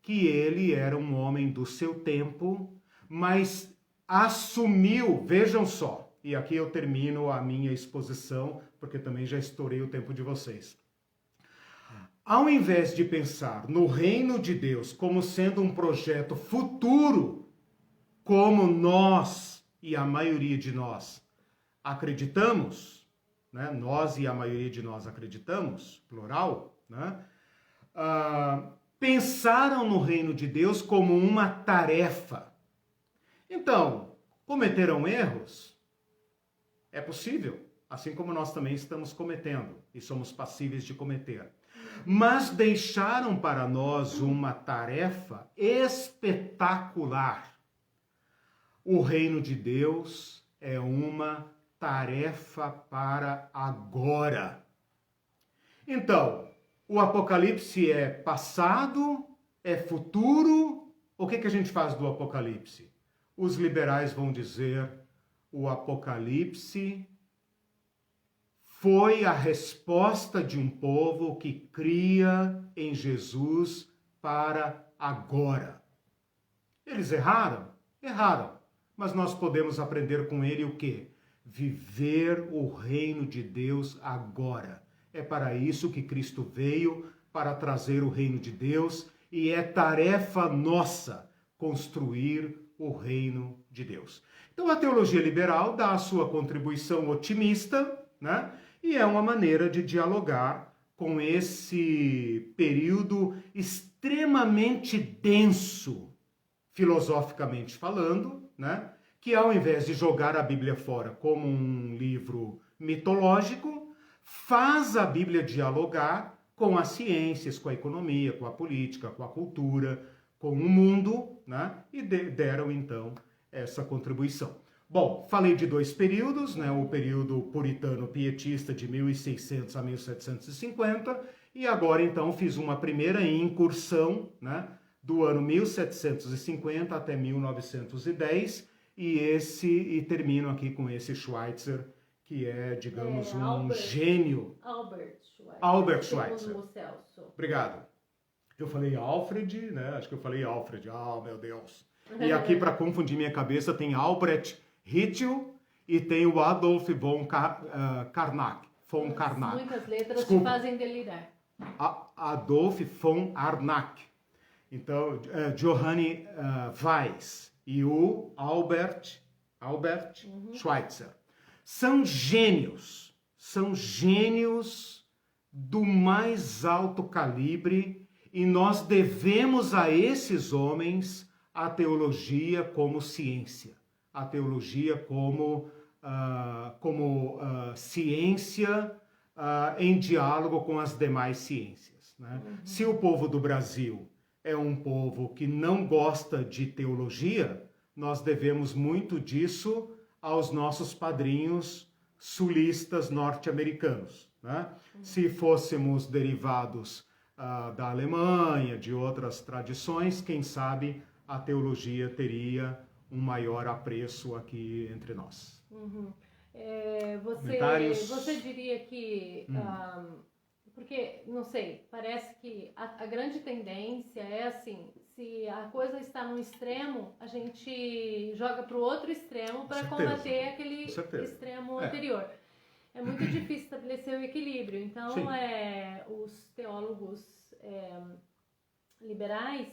que ele era um homem do seu tempo, mas assumiu, vejam só, e aqui eu termino a minha exposição, porque também já estourei o tempo de vocês. Ao invés de pensar no reino de Deus como sendo um projeto futuro, como nós e a maioria de nós acreditamos, né? Nós e a maioria de nós acreditamos, plural, né? Pensaram no reino de Deus como uma tarefa. Então, cometeram erros? É possível, assim como nós também estamos cometendo e somos passíveis de cometer. Mas deixaram para nós uma tarefa espetacular. O reino de Deus é uma tarefa para agora. Então, o Apocalipse é passado, é futuro. O que a gente faz do Apocalipse? Os liberais vão dizer, o Apocalipse foi a resposta de um povo que cria em Jesus para agora. Eles erraram? Erraram. Mas nós podemos aprender com ele o quê? Viver o reino de Deus agora. É para isso que Cristo veio, para trazer o reino de Deus, e é tarefa nossa construir o reino de Deus. Então a teologia liberal dá a sua contribuição otimista, né? E é uma maneira de dialogar com esse período extremamente denso, filosoficamente falando, né? Que ao invés de jogar a Bíblia fora como um livro mitológico, faz a Bíblia dialogar com as ciências, com a economia, com a política, com a cultura, com o mundo, né? E deram, então, essa contribuição. Bom, falei de 2 períodos, né? O período puritano-pietista de 1600 a 1750, e agora, então, fiz uma primeira incursão, né? Do ano 1750 até 1910, e termino aqui com esse Schweitzer, que é, digamos, um gênio. Albert Schweitzer. Obrigado. Eu falei Alfred, né? Acho que eu falei Alfred. Ah, meu Deus. E aqui, para confundir minha cabeça, tem Albrecht Ritschl e tem o Adolf von Karnak. Von Karnak. Muitas letras te fazem delirar. Adolf von Arnak. Então, Johanny Weiss e o Albert Schweitzer. São gênios do mais alto calibre, e nós devemos a esses homens a teologia como ciência, a teologia como ciência em diálogo com as demais ciências, né? Se o povo do Brasil é um povo que não gosta de teologia, nós devemos muito disso aos nossos padrinhos sulistas norte-americanos, né? Se fôssemos derivados da Alemanha, de outras tradições, quem sabe a teologia teria um maior apreço aqui entre nós. Você diria que... porque, não sei, parece que a grande tendência é assim, se a coisa está num extremo, a gente joga para o outro extremo para combater aquele extremo anterior. É muito difícil estabelecer o equilíbrio. Então, os teólogos liberais,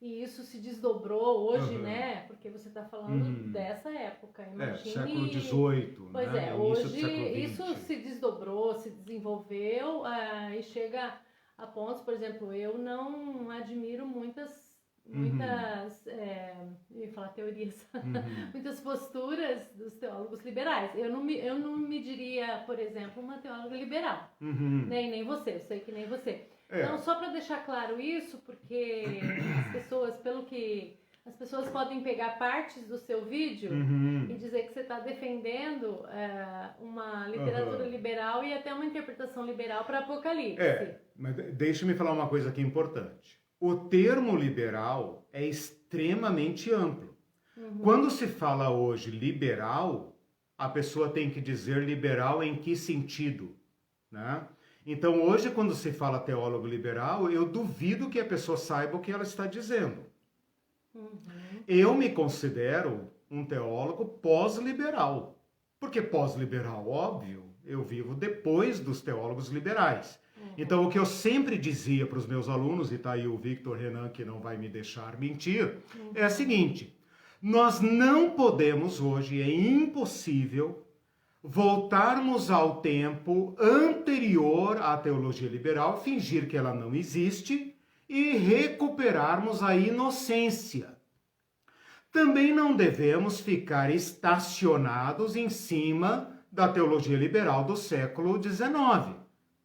e isso se desdobrou hoje, né? Porque você está falando dessa época. Imagine... século XVIII. Pois né? Hoje isso se desdobrou, se desenvolveu e chega a pontos, por exemplo, eu não admiro muitas eu ia falar teorias, muitas posturas dos teólogos liberais. Eu não me diria, por exemplo, uma teóloga liberal, nem você, eu sei que nem você. Então, só para deixar claro isso, porque as pessoas podem pegar partes do seu vídeo e dizer que você está defendendo uma literatura liberal e até uma interpretação liberal para Apocalipse. Mas deixa-me falar uma coisa aqui importante. O termo liberal é extremamente amplo. Quando se fala hoje liberal, a pessoa tem que dizer liberal em que sentido, né? Então, hoje, quando se fala teólogo liberal, eu duvido que a pessoa saiba o que ela está dizendo. Eu me considero um teólogo pós-liberal. Porque pós-liberal, óbvio, eu vivo depois dos teólogos liberais. Então, o que eu sempre dizia para os meus alunos, e está aí o Victor Renan, que não vai me deixar mentir, é o seguinte: nós não podemos hoje, é impossível, voltarmos ao tempo anterior à teologia liberal, fingir que ela não existe e recuperarmos a inocência. Também não devemos ficar estacionados em cima da teologia liberal do século XIX.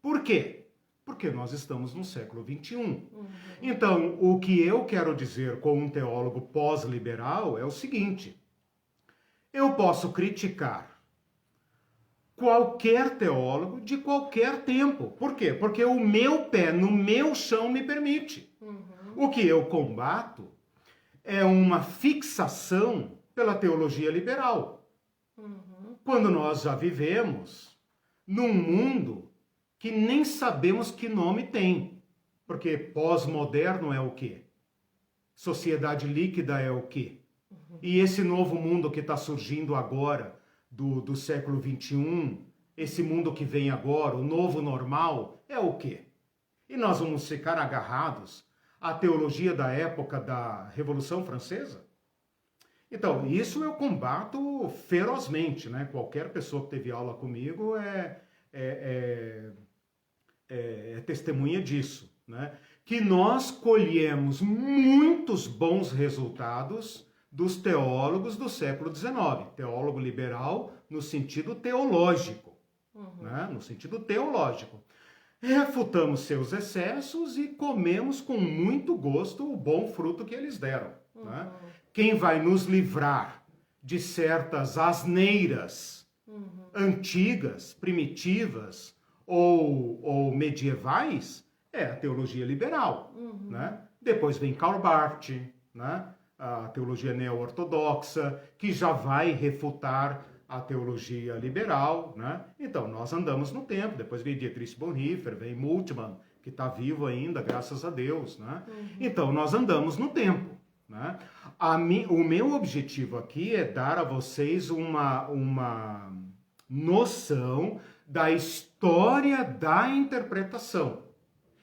Por quê? Porque nós estamos no século XXI. Então, o que eu quero dizer com um teólogo pós-liberal é o seguinte: eu posso criticar qualquer teólogo de qualquer tempo. Por quê? Porque o meu pé no meu chão me permite. O que eu combato é uma fixação pela teologia liberal. Quando nós já vivemos num mundo que nem sabemos que nome tem. Porque pós-moderno é o quê? Sociedade líquida é o quê? E esse novo mundo que está surgindo agora, do século XXI, esse mundo que vem agora, o novo normal, é o quê? E nós vamos ficar agarrados à teologia da época da Revolução Francesa? Então, isso eu combato ferozmente, né? Qualquer pessoa que teve aula comigo é testemunha disso, né? Que nós colhemos muitos bons resultados dos teólogos do século XIX. Teólogo liberal no sentido teológico, né? No sentido teológico. refutamos seus excessos e comemos com muito gosto o bom fruto que eles deram. Né? Quem vai nos livrar de certas asneiras antigas, primitivas ou medievais é a teologia liberal. Né? Depois vem Karl Barth, né? A teologia neo-ortodoxa, que já vai refutar a teologia liberal, né? Então, nós andamos no tempo. Depois vem Dietrich Bonhoeffer, vem Moltmann, que está vivo ainda, graças a Deus, né? Então, nós andamos no tempo, né? O meu objetivo aqui é dar a vocês uma noção da história da interpretação.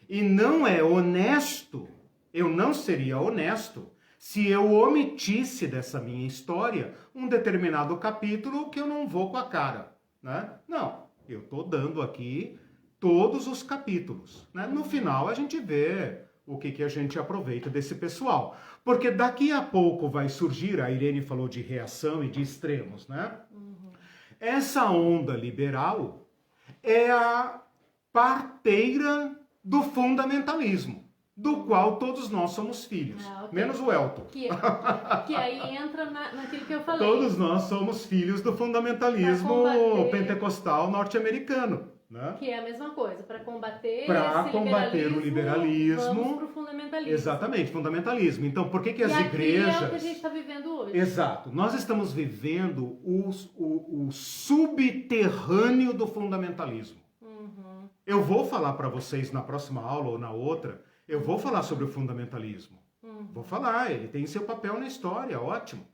E não é honesto, eu não seria honesto se eu omitisse dessa minha história um determinado capítulo que eu não vou com a cara, né? Não, eu estou dando aqui todos os capítulos, né? No final a gente vê o que a gente aproveita desse pessoal. Porque daqui a pouco vai surgir, a Irene falou de reação e de extremos, né? Essa onda liberal é a parteira do fundamentalismo, do qual todos nós somos filhos, menos o Elton. Que aí entra naquilo que eu falei. Todos nós somos filhos do fundamentalismo pentecostal norte-americano. Né? Que é a mesma coisa, para combater o liberalismo, vamos pro fundamentalismo. Exatamente, fundamentalismo. Então, por que as igrejas... é o que a gente está vivendo hoje. Exato. Nós estamos vivendo o subterrâneo do fundamentalismo. Eu vou falar para vocês na próxima aula ou na outra, eu vou falar sobre o fundamentalismo. Vou falar, ele tem seu papel na história, ótimo.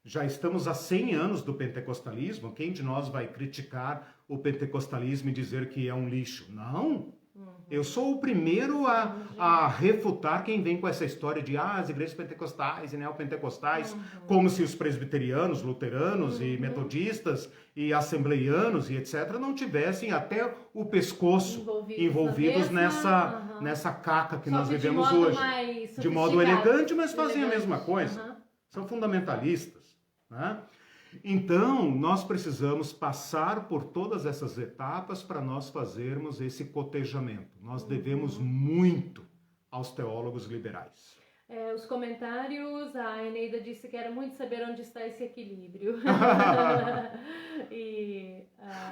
Já estamos há 100 anos do pentecostalismo. Quem de nós vai criticar o pentecostalismo e dizer que é um lixo? Não. Eu sou o primeiro a refutar quem vem com essa história de as igrejas pentecostais e neopentecostais, como se os presbiterianos, luteranos e metodistas e assembleianos e etc. não tivessem até o pescoço envolvidos nessa caca que nós vivemos hoje. De modo elegante, mas fazem a mesma coisa. São fundamentalistas. Né? Então, nós precisamos passar por todas essas etapas para nós fazermos esse cotejamento. Nós devemos muito aos teólogos liberais. Os comentários, a Eneida disse que era muito saber onde está esse equilíbrio.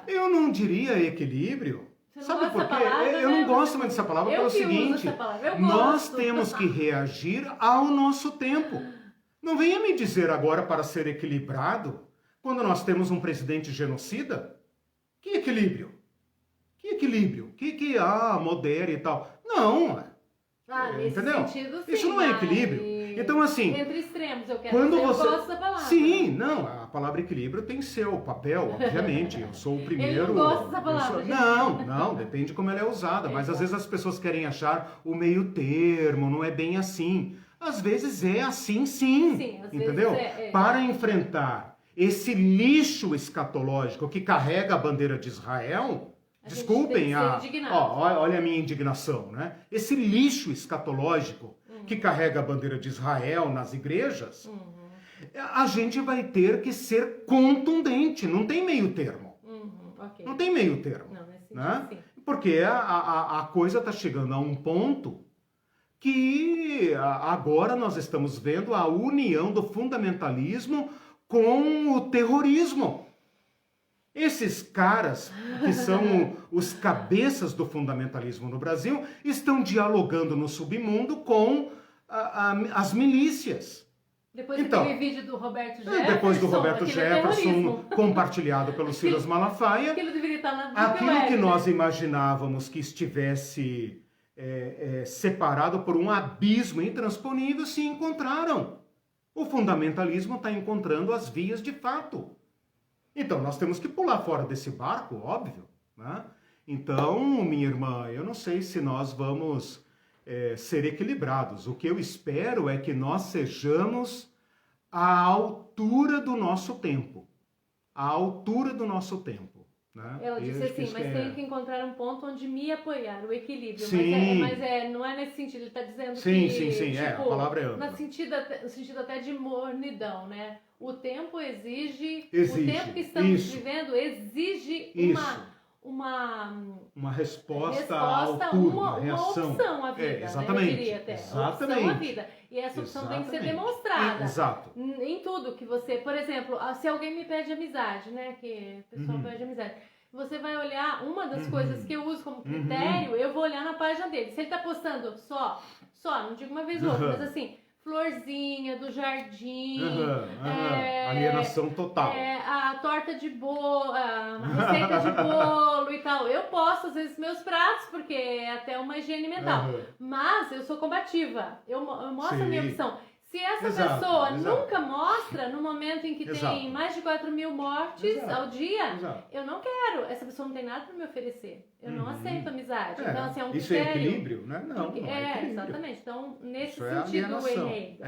Eu não diria equilíbrio. Sabe por quê? Eu não gosto muito dessa palavra pelo seguinte, nós temos que reagir ao nosso tempo. Não venha me dizer agora para ser equilibrado, quando nós temos um presidente genocida. Que equilíbrio? Que equilíbrio? Que modere e tal. Não. Nesse entendeu? Sentido, sim, isso não é equilíbrio. Então, assim... Entre extremos, eu quero dizer, eu gosto da palavra. Sim, não, a palavra equilíbrio tem seu papel, obviamente. Eu sou o primeiro... Ele não gosta dessa palavra. Não, depende de como ela é usada. Mas às vezes as pessoas querem achar o meio termo, não é bem assim. Às vezes é assim, sim entendeu? Para enfrentar esse lixo escatológico que carrega a bandeira de Israel, desculpem, olha a minha indignação, né? Esse lixo escatológico que carrega a bandeira de Israel nas igrejas, a gente vai ter que ser contundente, não tem meio termo. Não tem meio termo. Não, né? Porque a coisa está chegando a um ponto que agora nós estamos vendo a união do fundamentalismo com o terrorismo. Esses caras, que são os cabeças do fundamentalismo no Brasil, estão dialogando no submundo com as milícias. Depois daquele vídeo do Roberto Jefferson. Depois do Roberto Jefferson, compartilhado pelo Silas Malafaia. Aquilo deveria estar na aquilo que nós imaginávamos que estivesse separado por um abismo intransponível, se encontraram. O fundamentalismo está encontrando as vias de fato. Então, nós temos que pular fora desse barco, óbvio. Né? Então, minha irmã, eu não sei se nós vamos ser equilibrados. O que eu espero é que nós sejamos à altura do nosso tempo. À altura do nosso tempo. Né? Ela disse assim, mas tenho que encontrar um ponto onde me apoiar, o equilíbrio. Sim. Mas não é nesse sentido, ele está dizendo sim, que... Sim, a palavra é ampla. No sentido até de mornidão, né? O tempo exige. O tempo que estamos vivendo exige uma resposta ao tudo, uma reação. Uma opção à vida, exatamente. Né? Eu diria até. Exatamente. Opção à vida. E essa opção tem que ser demonstrada. Exato. Em tudo que você... Por exemplo, se alguém me pede amizade, né? Que a pessoa pede amizade. Você vai olhar, uma das coisas que eu uso como critério, eu vou olhar na página dele. Se ele tá postando só, não digo uma vez ou outra, mas assim... Florzinha do jardim, alienação total. A torta de bolo, a receita de bolo e tal. Eu posto às vezes meus pratos, porque é até uma higiene mental. Mas eu sou combativa, eu mostro a minha opção. Se essa pessoa nunca mostra no momento em que tem mais de 4.000 mortes ao dia, eu não quero. Essa pessoa não tem nada para me oferecer. Eu não aceito amizade. Então, assim, é um isso critério. É equilíbrio, né? Não é equilíbrio. Exatamente. Então, nesse isso sentido, eu errei.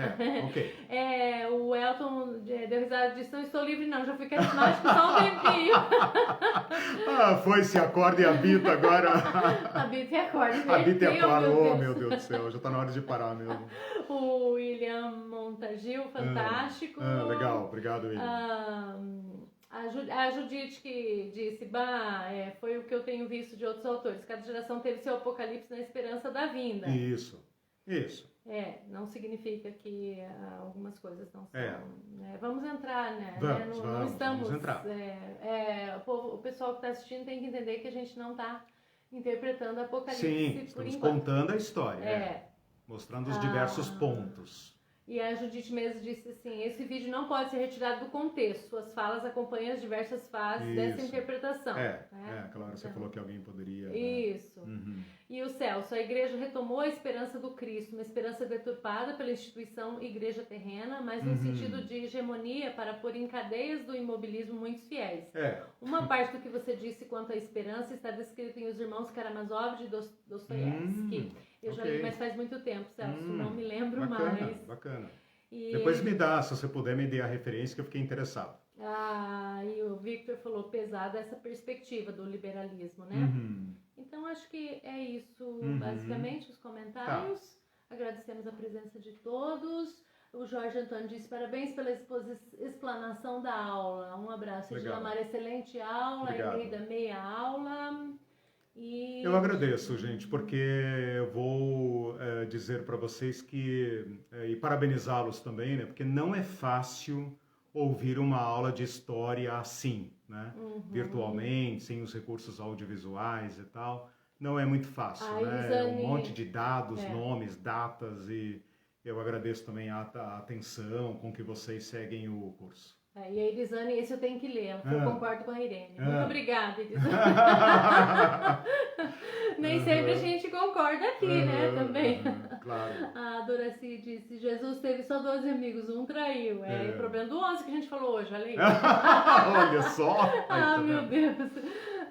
O Elton deu risada e disse, não estou livre não, já fui carismático só um tempinho. Foi-se, acorda e habita agora. Habita e acorda. Habita e acorda, meu Deus do céu, já está na hora de parar mesmo. O William Montagil, fantástico. Legal, obrigado, William. A Judite que disse, foi o que eu tenho visto de outros autores. Cada geração teve seu apocalipse na esperança da vinda. Isso. Não significa que algumas coisas não são. Né? Vamos entrar, né? Vamos entrar. O pessoal que está assistindo tem que entender que a gente não está interpretando apocalipse. Sim, estamos contando a história. Mostrando os diversos pontos. E a Judite mesmo disse assim, esse vídeo não pode ser retirado do contexto, suas falas acompanham as diversas fases dessa interpretação. Claro, você falou que alguém poderia... Isso. E o Celso, a igreja retomou a esperança do Cristo, uma esperança deturpada pela instituição igreja terrena, mas no sentido de hegemonia para pôr em cadeias do imobilismo muitos fiéis. Uma parte do que você disse quanto à esperança está descrita em Os Irmãos Karamazov de Dostoiévski. Eu já li, mas faz muito tempo, Celso, não me lembro mais. Bacana. Depois se você puder me dar a referência, que eu fiquei interessado. E o Victor falou, pesada essa perspectiva do liberalismo, né? Então, acho que é isso, basicamente, os comentários. Agradecemos a presença de todos. O Jorge Antônio disse, parabéns pela explanação da aula. Um abraço. Edilmar, excelente aula. Eneida, meia aula. Eu agradeço, gente, porque eu vou dizer para vocês que, e parabenizá-los também, né, porque não é fácil ouvir uma aula de história assim, né, virtualmente, sem os recursos audiovisuais e tal, não é muito fácil, né, um monte de dados, nomes, datas, e eu agradeço também a atenção com que vocês seguem o curso. E a Elisane, esse eu tenho que ler, eu concordo com a Irene. Muito obrigada, Elisane. Nem sempre a gente concorda aqui, né, também. Claro. A Doraci disse, Jesus teve só 12 amigos, um traiu. É o problema do 11 que a gente falou hoje, olha aí. Olha só. Meu Deus.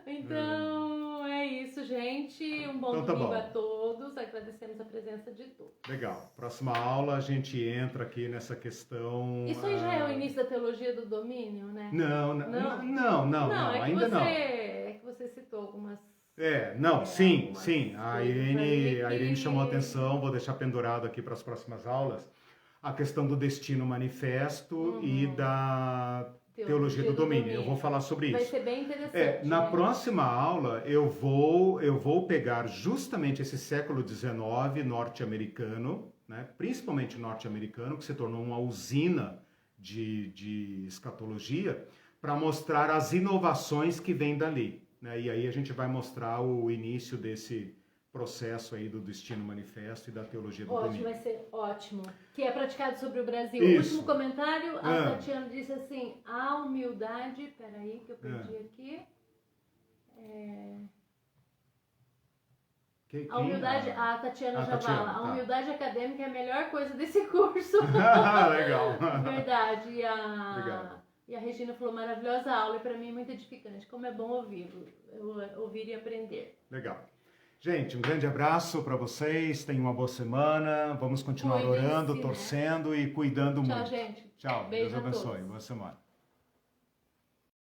Então, é isso, gente. Um bom domingo a todos. Agradecemos a presença de todos. Legal. Próxima aula a gente entra aqui nessa questão... Isso aí já é o início da teologia do domínio, né? Não, ainda não. É que você citou algumas... Sim. A Irene chamou a atenção, vou deixar pendurado aqui para as próximas aulas, a questão do destino manifesto e da... Teologia do domínio. Eu vou falar sobre isso. Vai ser bem interessante. Na próxima aula, eu vou pegar justamente esse século XIX norte-americano, né, principalmente norte-americano, que se tornou uma usina de escatologia, para mostrar as inovações que vêm dali. Né, e aí a gente vai mostrar o início desse processo aí do destino manifesto e da teologia do domínio. Vai ser ótimo. Que é praticado sobre o Brasil. Isso. Último comentário, a Tatiana disse assim, a humildade, peraí que eu perdi aqui. A humildade, a Tatiana Javala, a humildade acadêmica é a melhor coisa desse curso. Legal. Verdade. E a Regina falou, maravilhosa aula e para mim é muito edificante. Como é bom ouvir e aprender. Legal. Gente, um grande abraço para vocês, tenham uma boa semana, vamos continuar orando, torcendo e cuidando muito. Tchau, gente. Tchau, Beijo Deus abençoe, a todos. Boa semana.